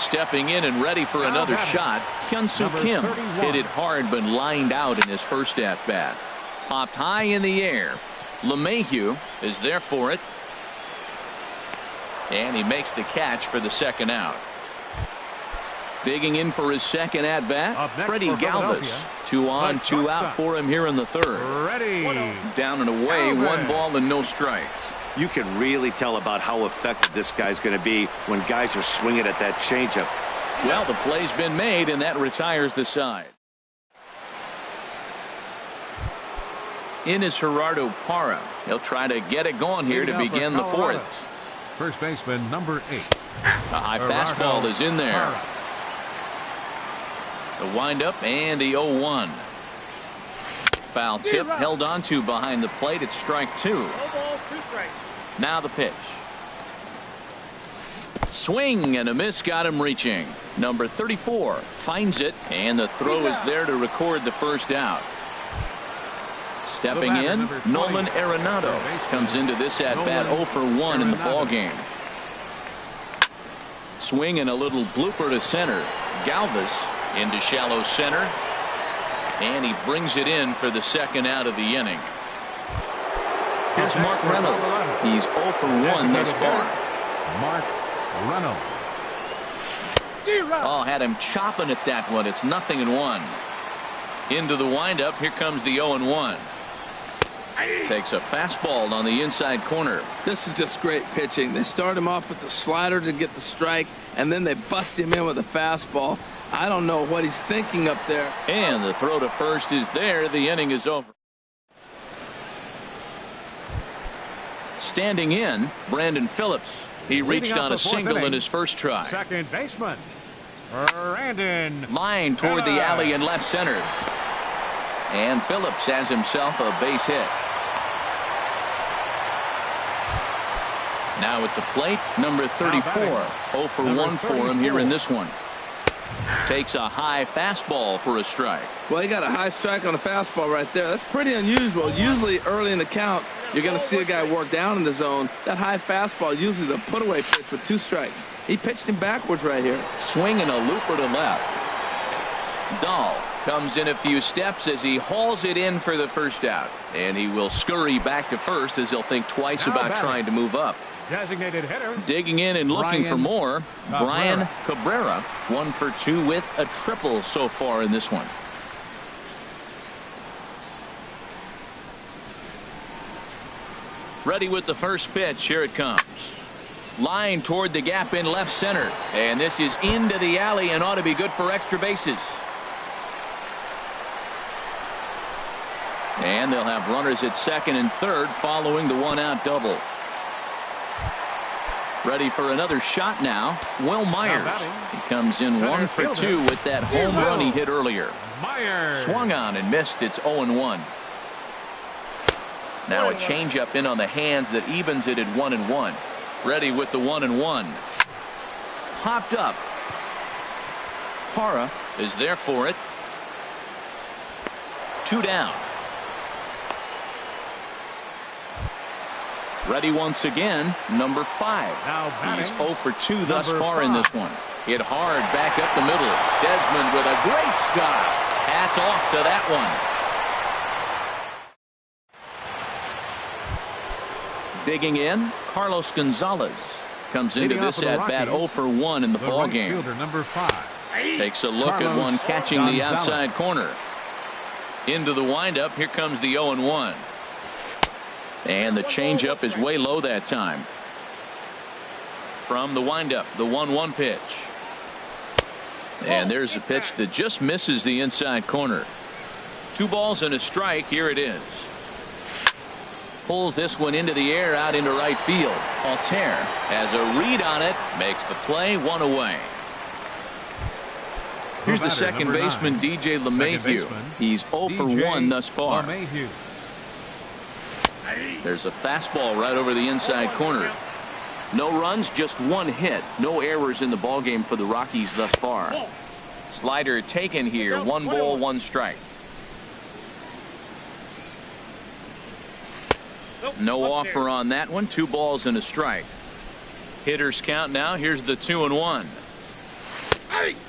Stepping in and ready for another shot. Hyun-Soo Kim hit it hard but lined out in his first at bat. Popped high in the air. LeMahieu is there for it. And he makes the catch for the second out. Digging in for his second at bat, Freddie Galvis. 2 on, 2 out for him here in the third. Ready. Down and away, 1 ball and no strikes. You can really tell about how effective this guy's going to be when guys are swinging at that changeup. Well, the play's been made, and that retires the side. In is Gerardo Parra. He'll try to get it going here to begin the 4th. First baseman, number 8. A high fastball is in there. The windup and the 0-1. Foul tip held onto behind the plate at strike 2. No balls, 2 strikes. Now the pitch. Swing and a miss got him reaching. Number 34 finds it, and the throw is there to record the first out. Stepping in, Nolan Arenado comes into this at bat 0 for 1 in the ball game. Swing and a little blooper to center. Galvis into shallow center, and he brings it in for the second out of the inning. Here's Mark Reynolds. He's 0 for 1 thus far. Mark Reynolds. Oh, had him chopping at that one. It's 0-1. Into the windup. Here comes the 0-1. Takes a fastball on the inside corner. This is just great pitching. They start him off with the slider to get the strike, and then they bust him in with a fastball. I don't know what he's thinking up there. And the throw to first is there. The inning is over. Standing in, Brandon Phillips. He reached on a single in his first try. Second baseman, Brandon. Line toward the alley in left center. And Phillips has himself a base hit. Now at the plate, number 34. 0 for 1 for him here in this one. Takes a high fastball for a strike. Well, he got a high strike on a fastball right there. That's pretty unusual. Usually early in the count, You're going to see a guy work down in the zone. That high fastball, usually the put-away pitch with 2 strikes. He pitched him backwards right here. Swinging a looper to left. Dahl comes in a few steps as he hauls it in for the first out. And he will scurry back to first as he'll think twice about trying to move up. Designated hitter. Digging in and looking for more, Brian Cabrera. 1 for 2 with a triple so far in this one. Ready with the first pitch. Here it comes. Line toward the gap in left center. And this is into the alley and ought to be good for extra bases. And they'll have runners at second and third following the 1-out double. Ready for another shot now. Will Myers. He comes in 1 for 2 with that home run he hit earlier. Myers. Swung on and missed. It's 0-1. Now a changeup in on the hands that evens it at 1-1. Ready with the 1-1. Popped up. Parra is there for it. 2 down. Ready once again, number 5. He's 0 for 2 thus far in this one. Hit hard back up the middle. Desmond with a great stop. Hats off to that one. Digging in, Carlos Gonzalez comes into this at bat 0 for 1 in the ball game. Number 5. Takes a look at one catching the outside corner. Into the windup. Here comes the 0-1. And the changeup is way low that time. From the windup, the 1-1 pitch. And there's a pitch that just misses the inside corner. 2 balls and a strike. Here it is. Pulls this one into the air out into right field. Altair has a read on it. Makes the play. 1 away. Here's the second baseman, DJ LeMahieu. He's 0 for 1 thus far. There's a fastball right over the inside corner. No runs, just 1 hit. No errors in the ballgame for the Rockies thus far. Slider taken here. 1 ball, 1 strike. No offer on that one. 2 balls and a strike. Hitters count now. Here's the 2-1.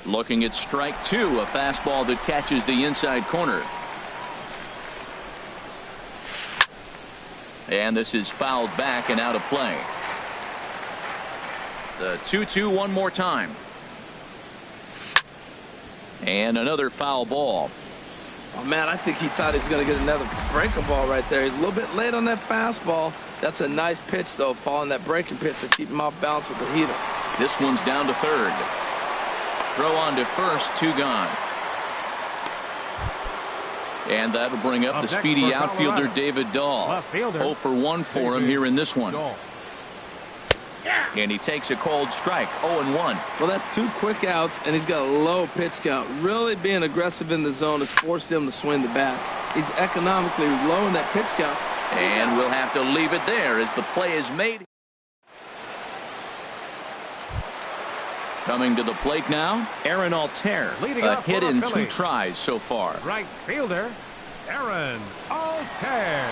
Looking at strike 2. A fastball that catches the inside corner. And this is fouled back and out of play. The 2-2 one more time. And another foul ball. Oh, man, I think he thought he was going to get another breaking ball right there. He's a little bit late on that fastball. That's a nice pitch, though, following that breaking pitch to keep him off balance with the heater. This one's down to third. Throw on to first. 2 gone. And that'll bring up the speedy outfielder David Dahl. 0 for 1 for him here in this one. And he takes a cold strike. 0-1. Well, that's 2 quick outs, and he's got a low pitch count. Really being aggressive in the zone has forced him to swing the bats. He's economically low in that pitch count. And we'll have to leave it there as the play is made. Coming to the plate now, Aaron Altair. A hit in 2 tries so far. Right fielder, Aaron Altair.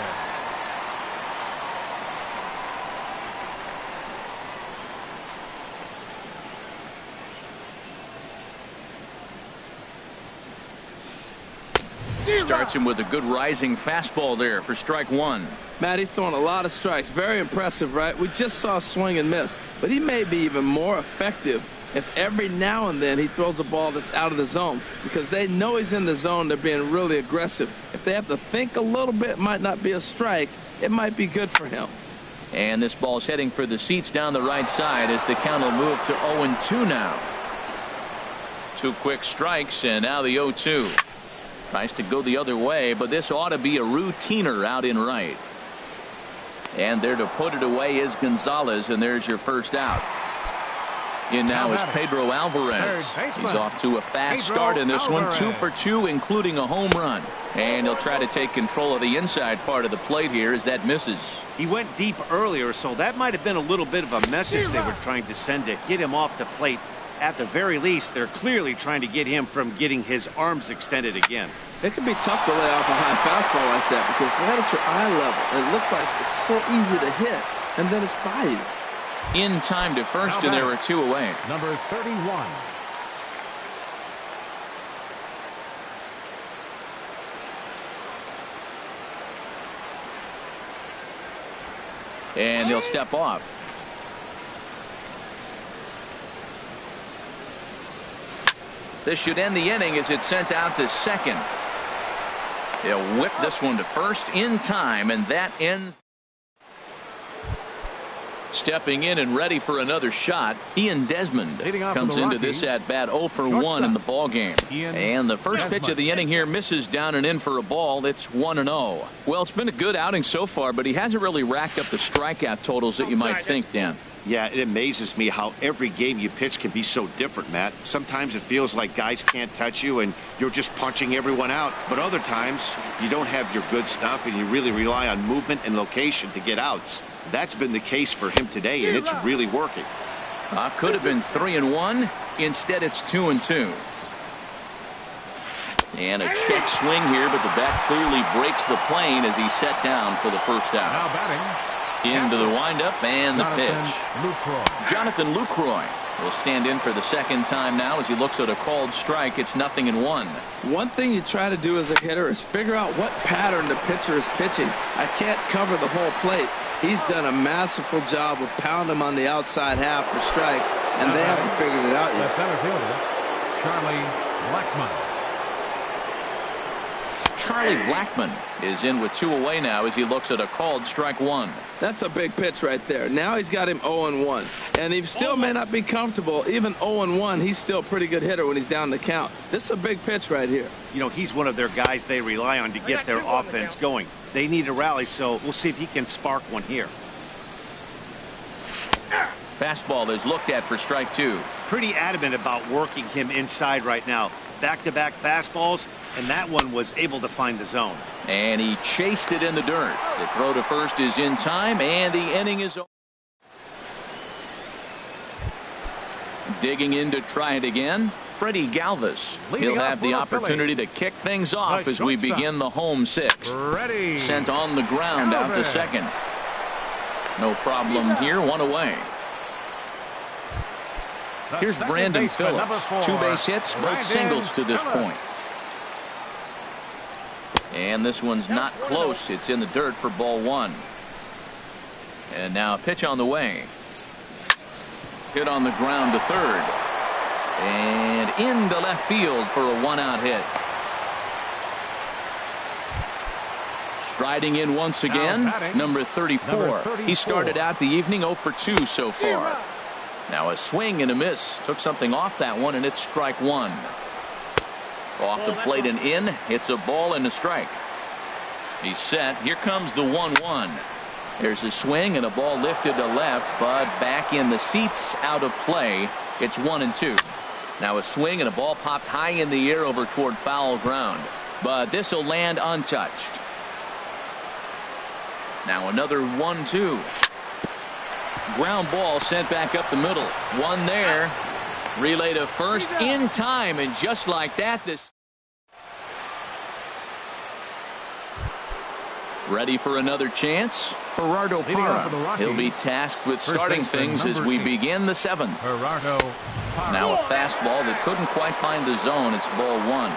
Starts him with a good rising fastball there for strike 1. Matt, he's throwing a lot of strikes. Very impressive, right? We just saw a swing and miss. But he may be even more effective if every now and then he throws a ball that's out of the zone, because they know he's in the zone. They're being really aggressive. If they have to think a little bit, it might not be a strike. It might be good for him. And this ball's heading for the seats down the right side as the count will move to 0-2 now. 2 quick strikes, and now the 0-2. Tries to go the other way, but this ought to be a routiner out in right. And there to put it away is Gonzalez, and there's your first out. In now is Pedro Alvarez. He's off to a fast start in this one. 2 for 2, including a home run. And he'll try to take control of the inside part of the plate here as that misses. He went deep earlier, so that might have been a little bit of a message they were trying to send to get him off the plate At the very least, they're clearly trying to get him from getting his arms extended again. It can be tough to lay off a high fastball like that because right at your eye level, it looks like it's so easy to hit, and then it's by you. In time to first, and there are 2 away. Number 31. And he'll step off. This should end the inning as it's sent out to second. They'll whip this one to first in time, and that ends. Stepping in and ready for another shot, Ian Desmond comes into this at bat 0 for 1 in the ball game. And the first pitch of the inning here misses down and in for a ball. It's 1-0. Well, it's been a good outing so far, but he hasn't really racked up the strikeout totals that you might think, Dan. Yeah, it amazes me how every game you pitch can be so different, Matt. Sometimes it feels like guys can't touch you and you're just punching everyone out. But other times you don't have your good stuff and you really rely on movement and location to get outs. That's been the case for him today, and it's really working. Could have been 3-1. Instead, it's 2-2. And a check swing here, but the bat clearly breaks the plane as he's set down for the first out. Now batting. Into the windup and the pitch. Jonathan Lucroy will stand in for the second time now as he looks at a called strike. It's 0-1. One thing you try to do as a hitter is figure out what pattern the pitcher is pitching. I can't cover the whole plate. He's done a masterful job of pounding him on the outside half for strikes, and they haven't figured it out yet. The center fielder, Charlie Blackmon. Charlie Blackmon is in with 2 away now as he looks at a called strike 1. That's a big pitch right there. Now he's got him 0-1. And he still may not be comfortable. Even 0-1, he's still a pretty good hitter when he's down the count. This is a big pitch right here. You know, he's one of their guys they rely on to get their offense going. They need a rally, so we'll see if he can spark one here. Fastball is looked at for strike 2. Pretty adamant about working him inside right now. Back-to-back fastballs, and that one was able to find the zone. And he chased it in the dirt. The throw to first is in time, and the inning is over. Digging in to try it again, Freddie Galvis. He'll have the opportunity to kick things off as we begin the home sixth. Sent on the ground out to second. No problem here, 1 away. Here's Brandon Phillips. 2 base hits, both singles to this point. And this one's not close. It's in the dirt for ball 1. And now a pitch on the way. Hit on the ground to third. And into left field for a 1-out hit. Striding in once again, number 34. He started out the evening 0 for 2 so far. Now a swing and a miss. Took something off that one, and it's strike 1. Off the plate and in. It's a ball and a strike. He's set. Here comes the 1-1. There's a swing and a ball lifted to left, but back in the seats, out of play. It's 1-2. Now a swing and a ball popped high in the air over toward foul ground. But this will land untouched. Now another 1-2. Ground ball sent back up the middle. One there. Relay to first in time, and just like that, this ready for another chance. Gerardo Parra. He'll be tasked with starting things as we begin the 7th. Now a fastball that couldn't quite find the zone. It's ball 1.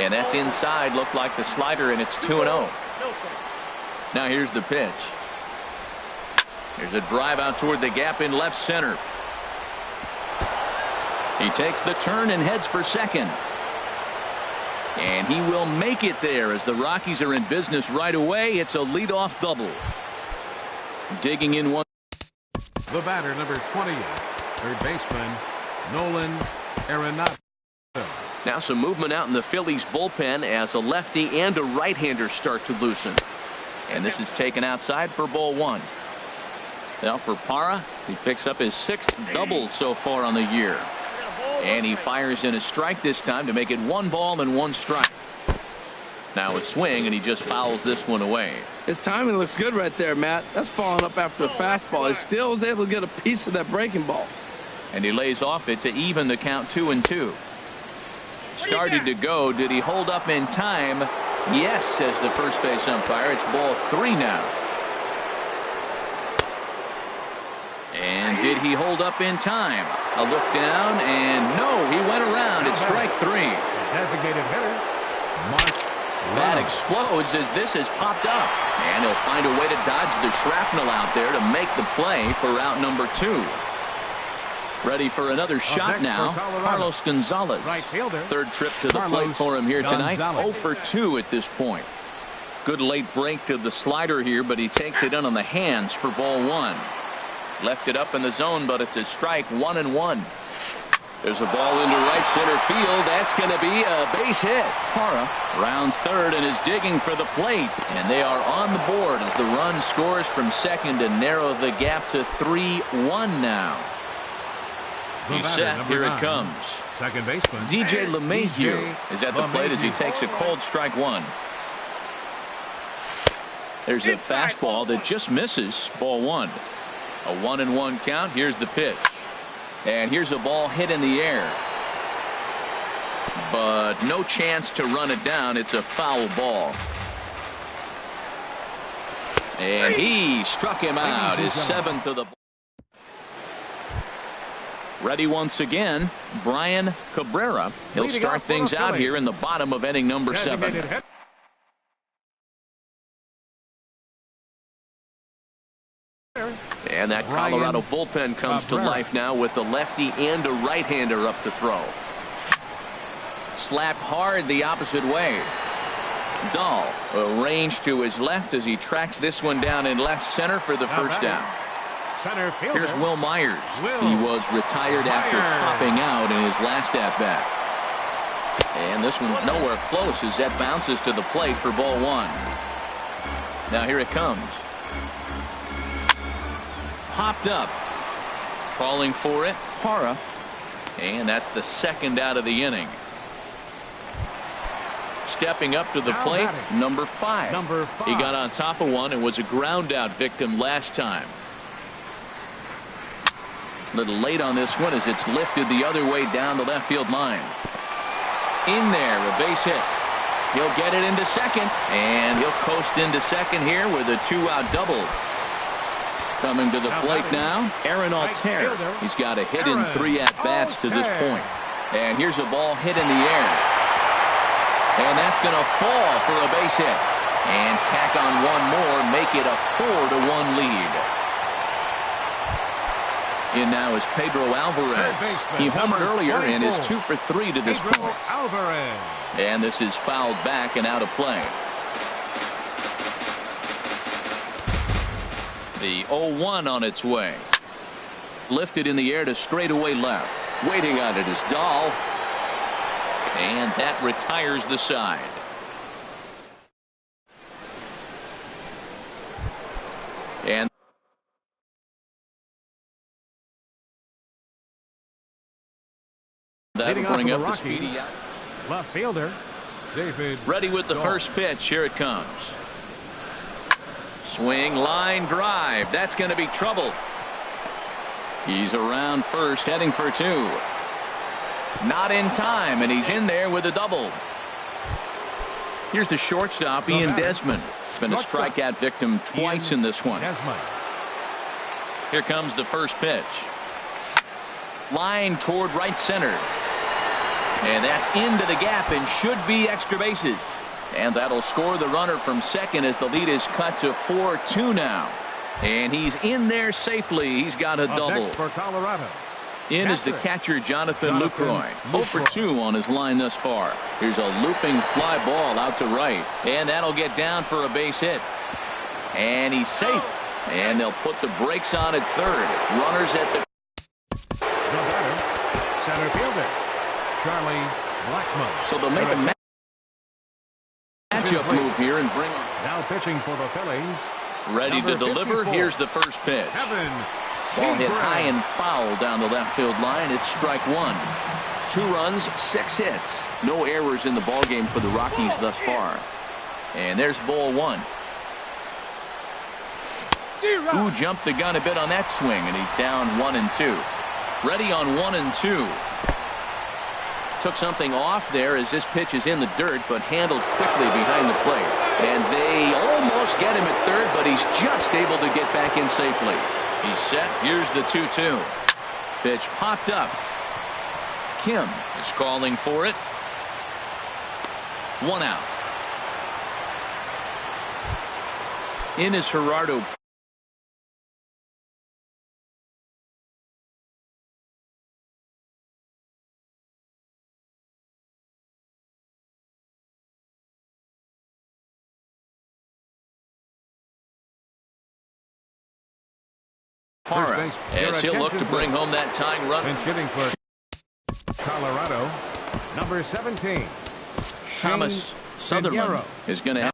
And that's inside. Looked like the slider, and it's 2-0. Now here's the pitch. There's a drive out toward the gap in left center. He takes the turn and heads for second. And he will make it there as the Rockies are in business right away. It's a leadoff double. Digging in one. The batter, number 20, third baseman, Nolan Arenado. Now some movement out in the Phillies bullpen as a lefty and a right-hander start to loosen. And this is taken outside for ball 1. Now for Parra, he picks up his 6th double so far on the year. And he fires in a strike this time to make it 1 ball and 1 strike. Now a swing, and he just fouls this one away. His timing looks good right there, Matt. That's following up after a fastball. He still was able to get a piece of that breaking ball. And he lays off it to even the count 2-2. Started to go. Did he hold up in time? Yes, says the first base umpire. It's ball 3 now. And did he hold up in time? A look down, and no, he went around. It's strike 3. Designated hitter, Mark. That explodes as this has popped up. And he'll find a way to dodge the shrapnel out there to make the play for out number 2. Ready for another shot now. Carlos Gonzalez. Right fielder. Third trip to the plate for him here tonight. Gonzalez. 0 for 2 at this point. Good late break to the slider here, but he takes it in on the hands for ball 1. Left it up in the zone, but it's a strike. 1-1. There's a ball into right center field. That's going to be a base hit. Parra rounds third and is digging for the plate. And they are on the board as the run scores from second to narrow the gap to 3-1 now. He's set. Here it comes. Second baseman. DJ LeMahieu is at the plate as he takes a cold strike 1. There's a fastball that just misses. Ball 1. A 1-1 count. Here's the pitch. And here's a ball hit in the air. But no chance to run it down. It's a foul ball. And he struck him out. His 7th of the ball. Ready once again, Brian Cabrera. He'll start things out here in the bottom of inning number 7. And that Colorado bullpen comes to life now with a lefty and a right-hander up to throw. Slapped hard the opposite way. Dahl arranged to his left as he tracks this one down in left center for the first down. Here's Will Myers. He was retired after popping out in his last at-bat. And this one's nowhere close as that bounces to the plate for ball 1. Now here it comes. Popped up. Calling for it, Parra. And that's the second out of the inning. Stepping up to the plate, number 5. He got on top of one and was a ground out victim last time. A little late on this one as it's lifted the other way down the left field line. In there, a base hit. He'll get it into second, and he'll coast into second here with a 2-out double. Coming to the plate now, Aaron Altair. He's got a hit in 3 at-bats to this point. And here's a ball hit in the air. And that's going to fall for a base hit. And tack on one more, make it a 4-1 lead. In now is Pedro Alvarez. He homered earlier and is 2 for 3 to this point. And this is fouled back and out of play. The 0-1 on its way. Lifted in the air to straightaway left. Waiting on it is Dahl. And that retires the side. And that'll bring up the speedy out. Left fielder, David. Ready with the first pitch. Here it comes. Swing, line drive. That's going to be trouble. He's around first, heading for 2. Not in time, and he's in there with a double. Here's the shortstop, Ian Desmond. Been a strikeout victim twice in this one. Here comes the first pitch. Line toward right center. And that's into the gap and should be extra bases. And that'll score the runner from second as the lead is cut to 4-2 now. And he's in there safely. He's got a double. For Colorado. In is the catcher, Jonathan Lucroy. 0 for 2 on his line thus far. Here's a looping fly ball out to right. And that'll get down for a base hit. And he's safe. And they'll put the brakes on at third. Runners at the batter, center fielder, Charlie Blackmon. So they'll make a matchup move here and bring now pitching for the Phillies. Ready to deliver. Here's the first pitch. Ball hit high and foul down the left field line. It's strike 1. 2 runs, 6 hits. No errors in the ballgame for the Rockies thus far. And there's ball one. Who jumped the gun a bit on that swing, and he's down 1-2. Ready on 1-2. Took something off there as this pitch is in the dirt, but handled quickly behind the plate. And they almost get him at third, but he's just able to get back in safely. He's set. Here's the 2-2. Pitch popped up. Kim is calling for it. 1 out. In is Gerardo. As he'll look to bring home that tying run. And hitting for Colorado, number 17. Thomas Sutherland is going to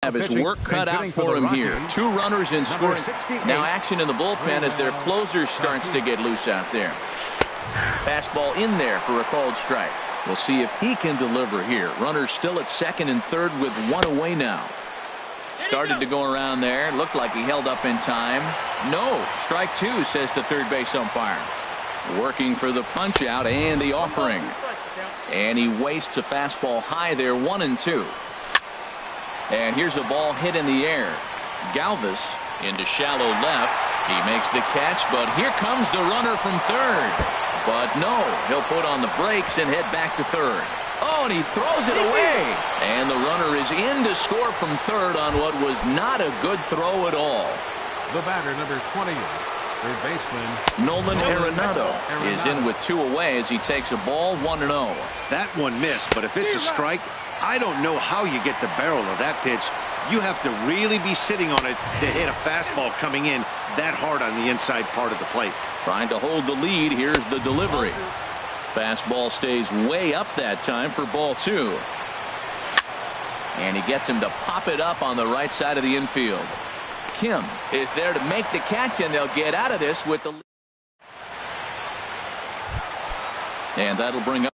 have his work cut out for him here. 2 runners in scoring. Now action in the bullpen as their closer starts to get loose out there. Fastball in there for a called strike. We'll see if he can deliver here. Runners still at second and third with 1 away now. Started to go around there. Looked like he held up in time. No. Strike 2, says the third base umpire. Working for the punch out and the offering. And he wastes a fastball high there. 1-2. And here's a ball hit in the air. Galvis into shallow left. He makes the catch, but here comes the runner from third. But no, he'll put on the brakes and head back to third. Oh, and he throws it away. And the runner is in to score from third on what was not a good throw at all. The batter, number 20, third baseman Nolan Arenado is in with 2 away as he takes a ball. 1-0. That one missed, but if it's a strike, I don't know how you get the barrel of that pitch. You have to really be sitting on it to hit a fastball coming in that hard on the inside part of the plate. Trying to hold the lead. Here's the delivery. Fastball stays way up that time for ball 2. And he gets him to pop it up on the right side of the infield. Kim is there to make the catch, and they'll get out of this with the lead. And that'll bring up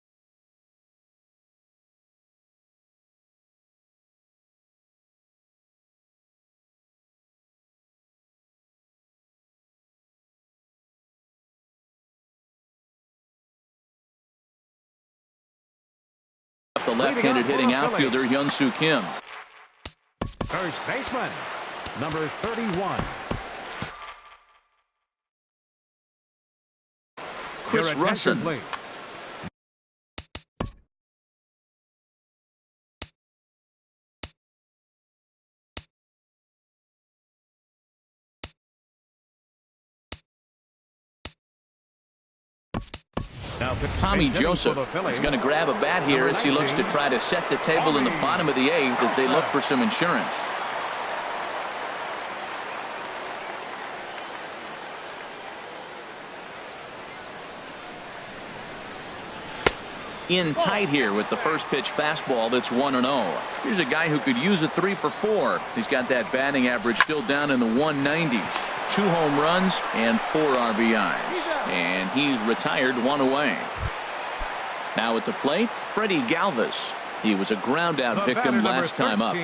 the left-handed hitting outfielder Hyun-Soo Kim. First baseman, number 31. Chris Russin. Please. Tommy Joseph is going to grab a bat here as he looks to try to set the table in the bottom of the 8th as they look for some insurance. In tight here with the first pitch fastball that's 1-0. Here's a guy who could use a 3 for 4. He's got that batting average still down in the 190s. 2 home runs and 4 RBIs. And he's retired 1 away. Now at the plate, Freddie Galvis. He was a ground out victim last time up.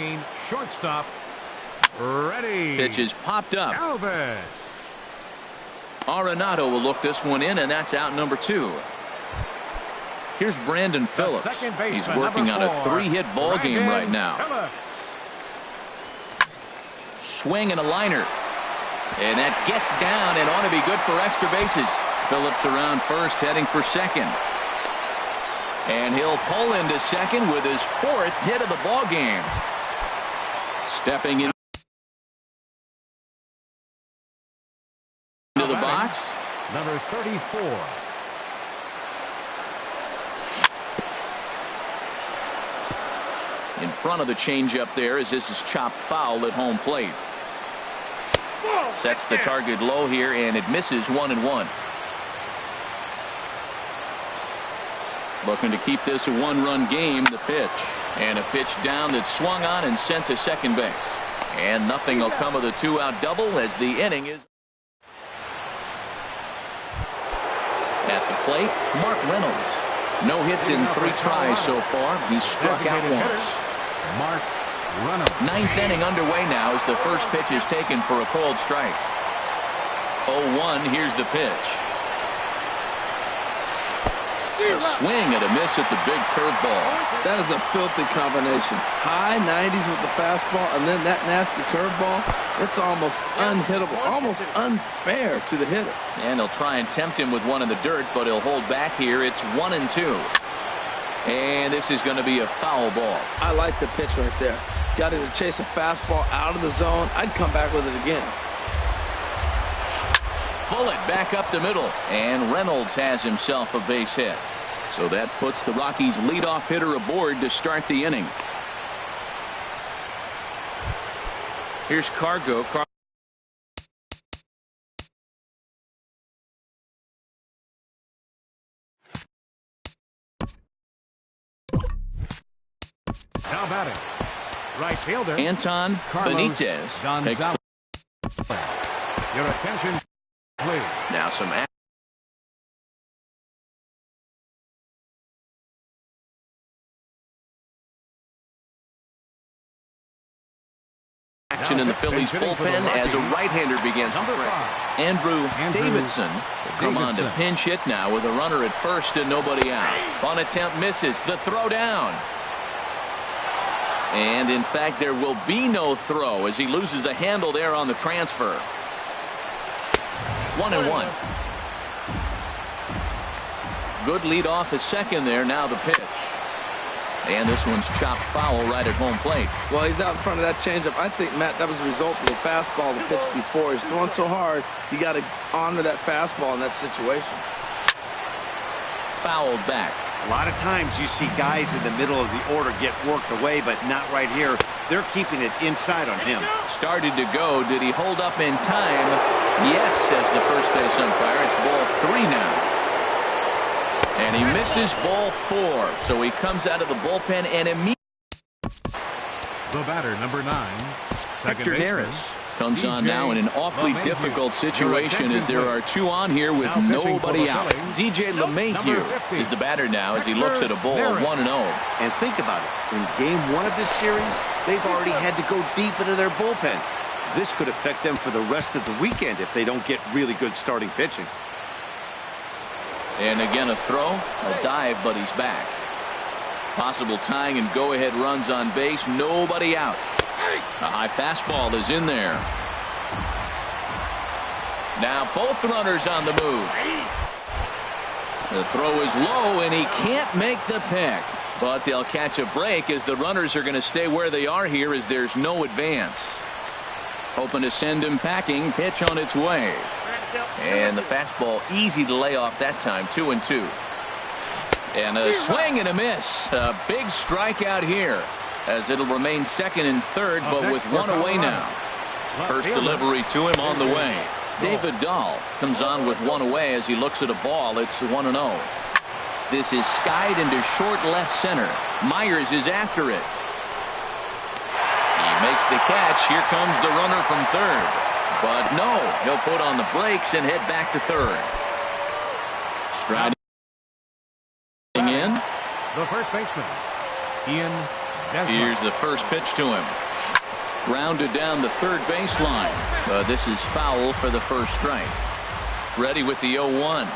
Shortstop, ready. Pitch is popped up. Galvis. Arenado will look this one in, and that's out number 2. Here's Brandon Phillips. He's working on a 3-hit ball game right now. Phillips. Swing and a liner. And that gets down and ought to be good for extra bases. Phillips around first, heading for second. And he'll pull into second with his 4th hit of the ball game. Stepping into the box. Number 34. In front of the changeup there as this is chopped foul at home plate. Sets the target low here, and it misses 1-1. Looking to keep this a 1-run game. The pitch. And a pitch down that's swung on and sent to second base. And nothing will come of the 2-out double as the inning is. plate, Mark Reynolds. No hits in 3 tries so far. He's struck out once. Mark Reynolds. 9th inning underway now as the first pitch is taken for a cold strike. 0-1. Here's the pitch. A swing and a miss at the big curveball. That is a filthy combination. High 90s with the fastball and then that nasty curveball. It's almost unhittable, almost unfair to the hitter. And he'll try and tempt him with one in the dirt, but he'll hold back here. It's 1-2. And this is going to be a foul ball. I like the pitch right there. Got him to chase a fastball out of the zone. I'd come back with it again. Bullet back up the middle, and Reynolds has himself a base hit. So that puts the Rockies' leadoff hitter aboard to start the inning. Here's Cargo. Now batting. Right fielder. Anton Benitez takes the... Your attention, please. Now some action in the Phillies bullpen as a right-hander begins to threat. Andrew Davidson will come on to pinch hit now with a runner at first and nobody out. On attempt misses. The throw down. And in fact there will be no throw as he loses the handle there on the transfer. 1-1. Good lead off his second there. Now the pitch. And this one's chopped foul right at home plate. Well, he's out in front of that changeup. I think, Matt, that was a result of the fastball the pitch before. He's throwing so hard, you got to honor that fastball in that situation. Fouled back. A lot of times you see guys in the middle of the order get worked away, but not right here. They're keeping it inside on him. Started to go. Did he hold up in time? Yes, says the first base umpire. It's ball 3 now. And he misses ball 4. So he comes out of the bullpen and immediately. The batter, number 9. Hector Neris comes on now in an awfully difficult situation as there are 2 on here with nobody out. DJ LeMahieu is the batter now as he looks at a ball 1-0. And think about it. In game 1 of this series, they've already had to go deep into their bullpen. This could affect them for the rest of the weekend if they don't get really good starting pitching. And again a throw, a dive, but he's back. Possible tying and go-ahead runs on base. Nobody out. A high fastball is in there. Now both runners on the move. The throw is low and he can't make the pick. But they'll catch a break as the runners are going to stay where they are here as there's no advance. Hoping to send him packing. Pitch on its way. And the fastball easy to lay off that time. 2-2. And a swing and a miss. A big strikeout here as it'll remain second and third, but with 1 away now. First delivery to him on the way. David Dahl comes on with 1 away as he looks at a ball. It's 1-0. This is skied into short left center. Myers is after it. He makes the catch. Here comes the runner from third. But no, he'll put on the brakes and head back to third. Striding in. The first baseman, Ian Desmond. Here's the first pitch to him. Grounded down the third baseline. This is foul for the first strike. Ready with the 0-1.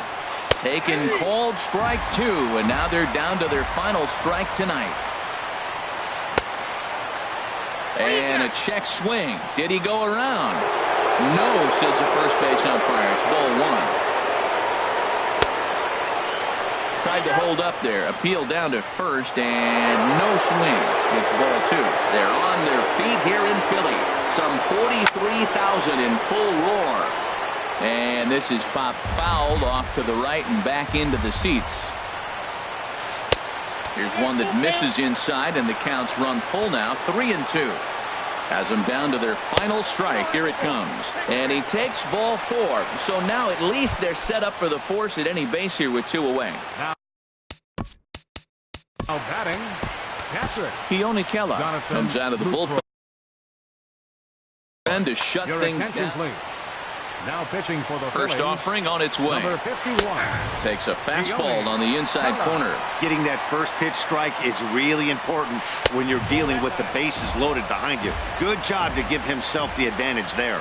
Taken, called strike 2, and now they're down to their final strike tonight. And a check swing. Did he go around? No, says the first base umpire. It's ball 1. Tried to hold up there. Appeal down to first, and no swing. It's ball 2. They're on their feet here in Philly. Some 43,000 in full roar. And this is popped fouled off to the right and back into the seats. Here's one that misses inside, and the counts run full now. 3-2. Has them down to their final strike. Here it comes. And he takes ball 4. So now at least they're set up for the force at any base here with 2 away. Now batting, catcher. Keone Keller comes out of the bullpen to shut Your things attention, down. please. Now pitching for the First Phillies, offering on its way. number 51. Takes a fastball on the inside corner. Getting that first pitch strike is really important when you're dealing with the bases loaded behind you. Good job to give himself the advantage there.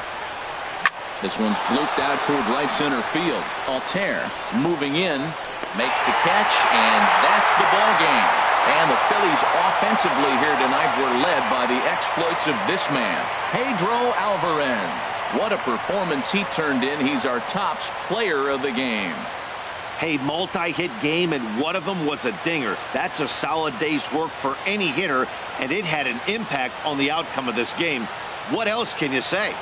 This one's blooped out toward right center field. Altair moving in, makes the catch, and that's the ball game. And the Phillies offensively here tonight were led by the exploits of this man, Pedro Alvarez. What a performance he turned in. He's our top player of the game. Hey, multi-hit game, and one of them was a dinger. That's a solid day's work for any hitter, and it had an impact on the outcome of this game. What else can you say?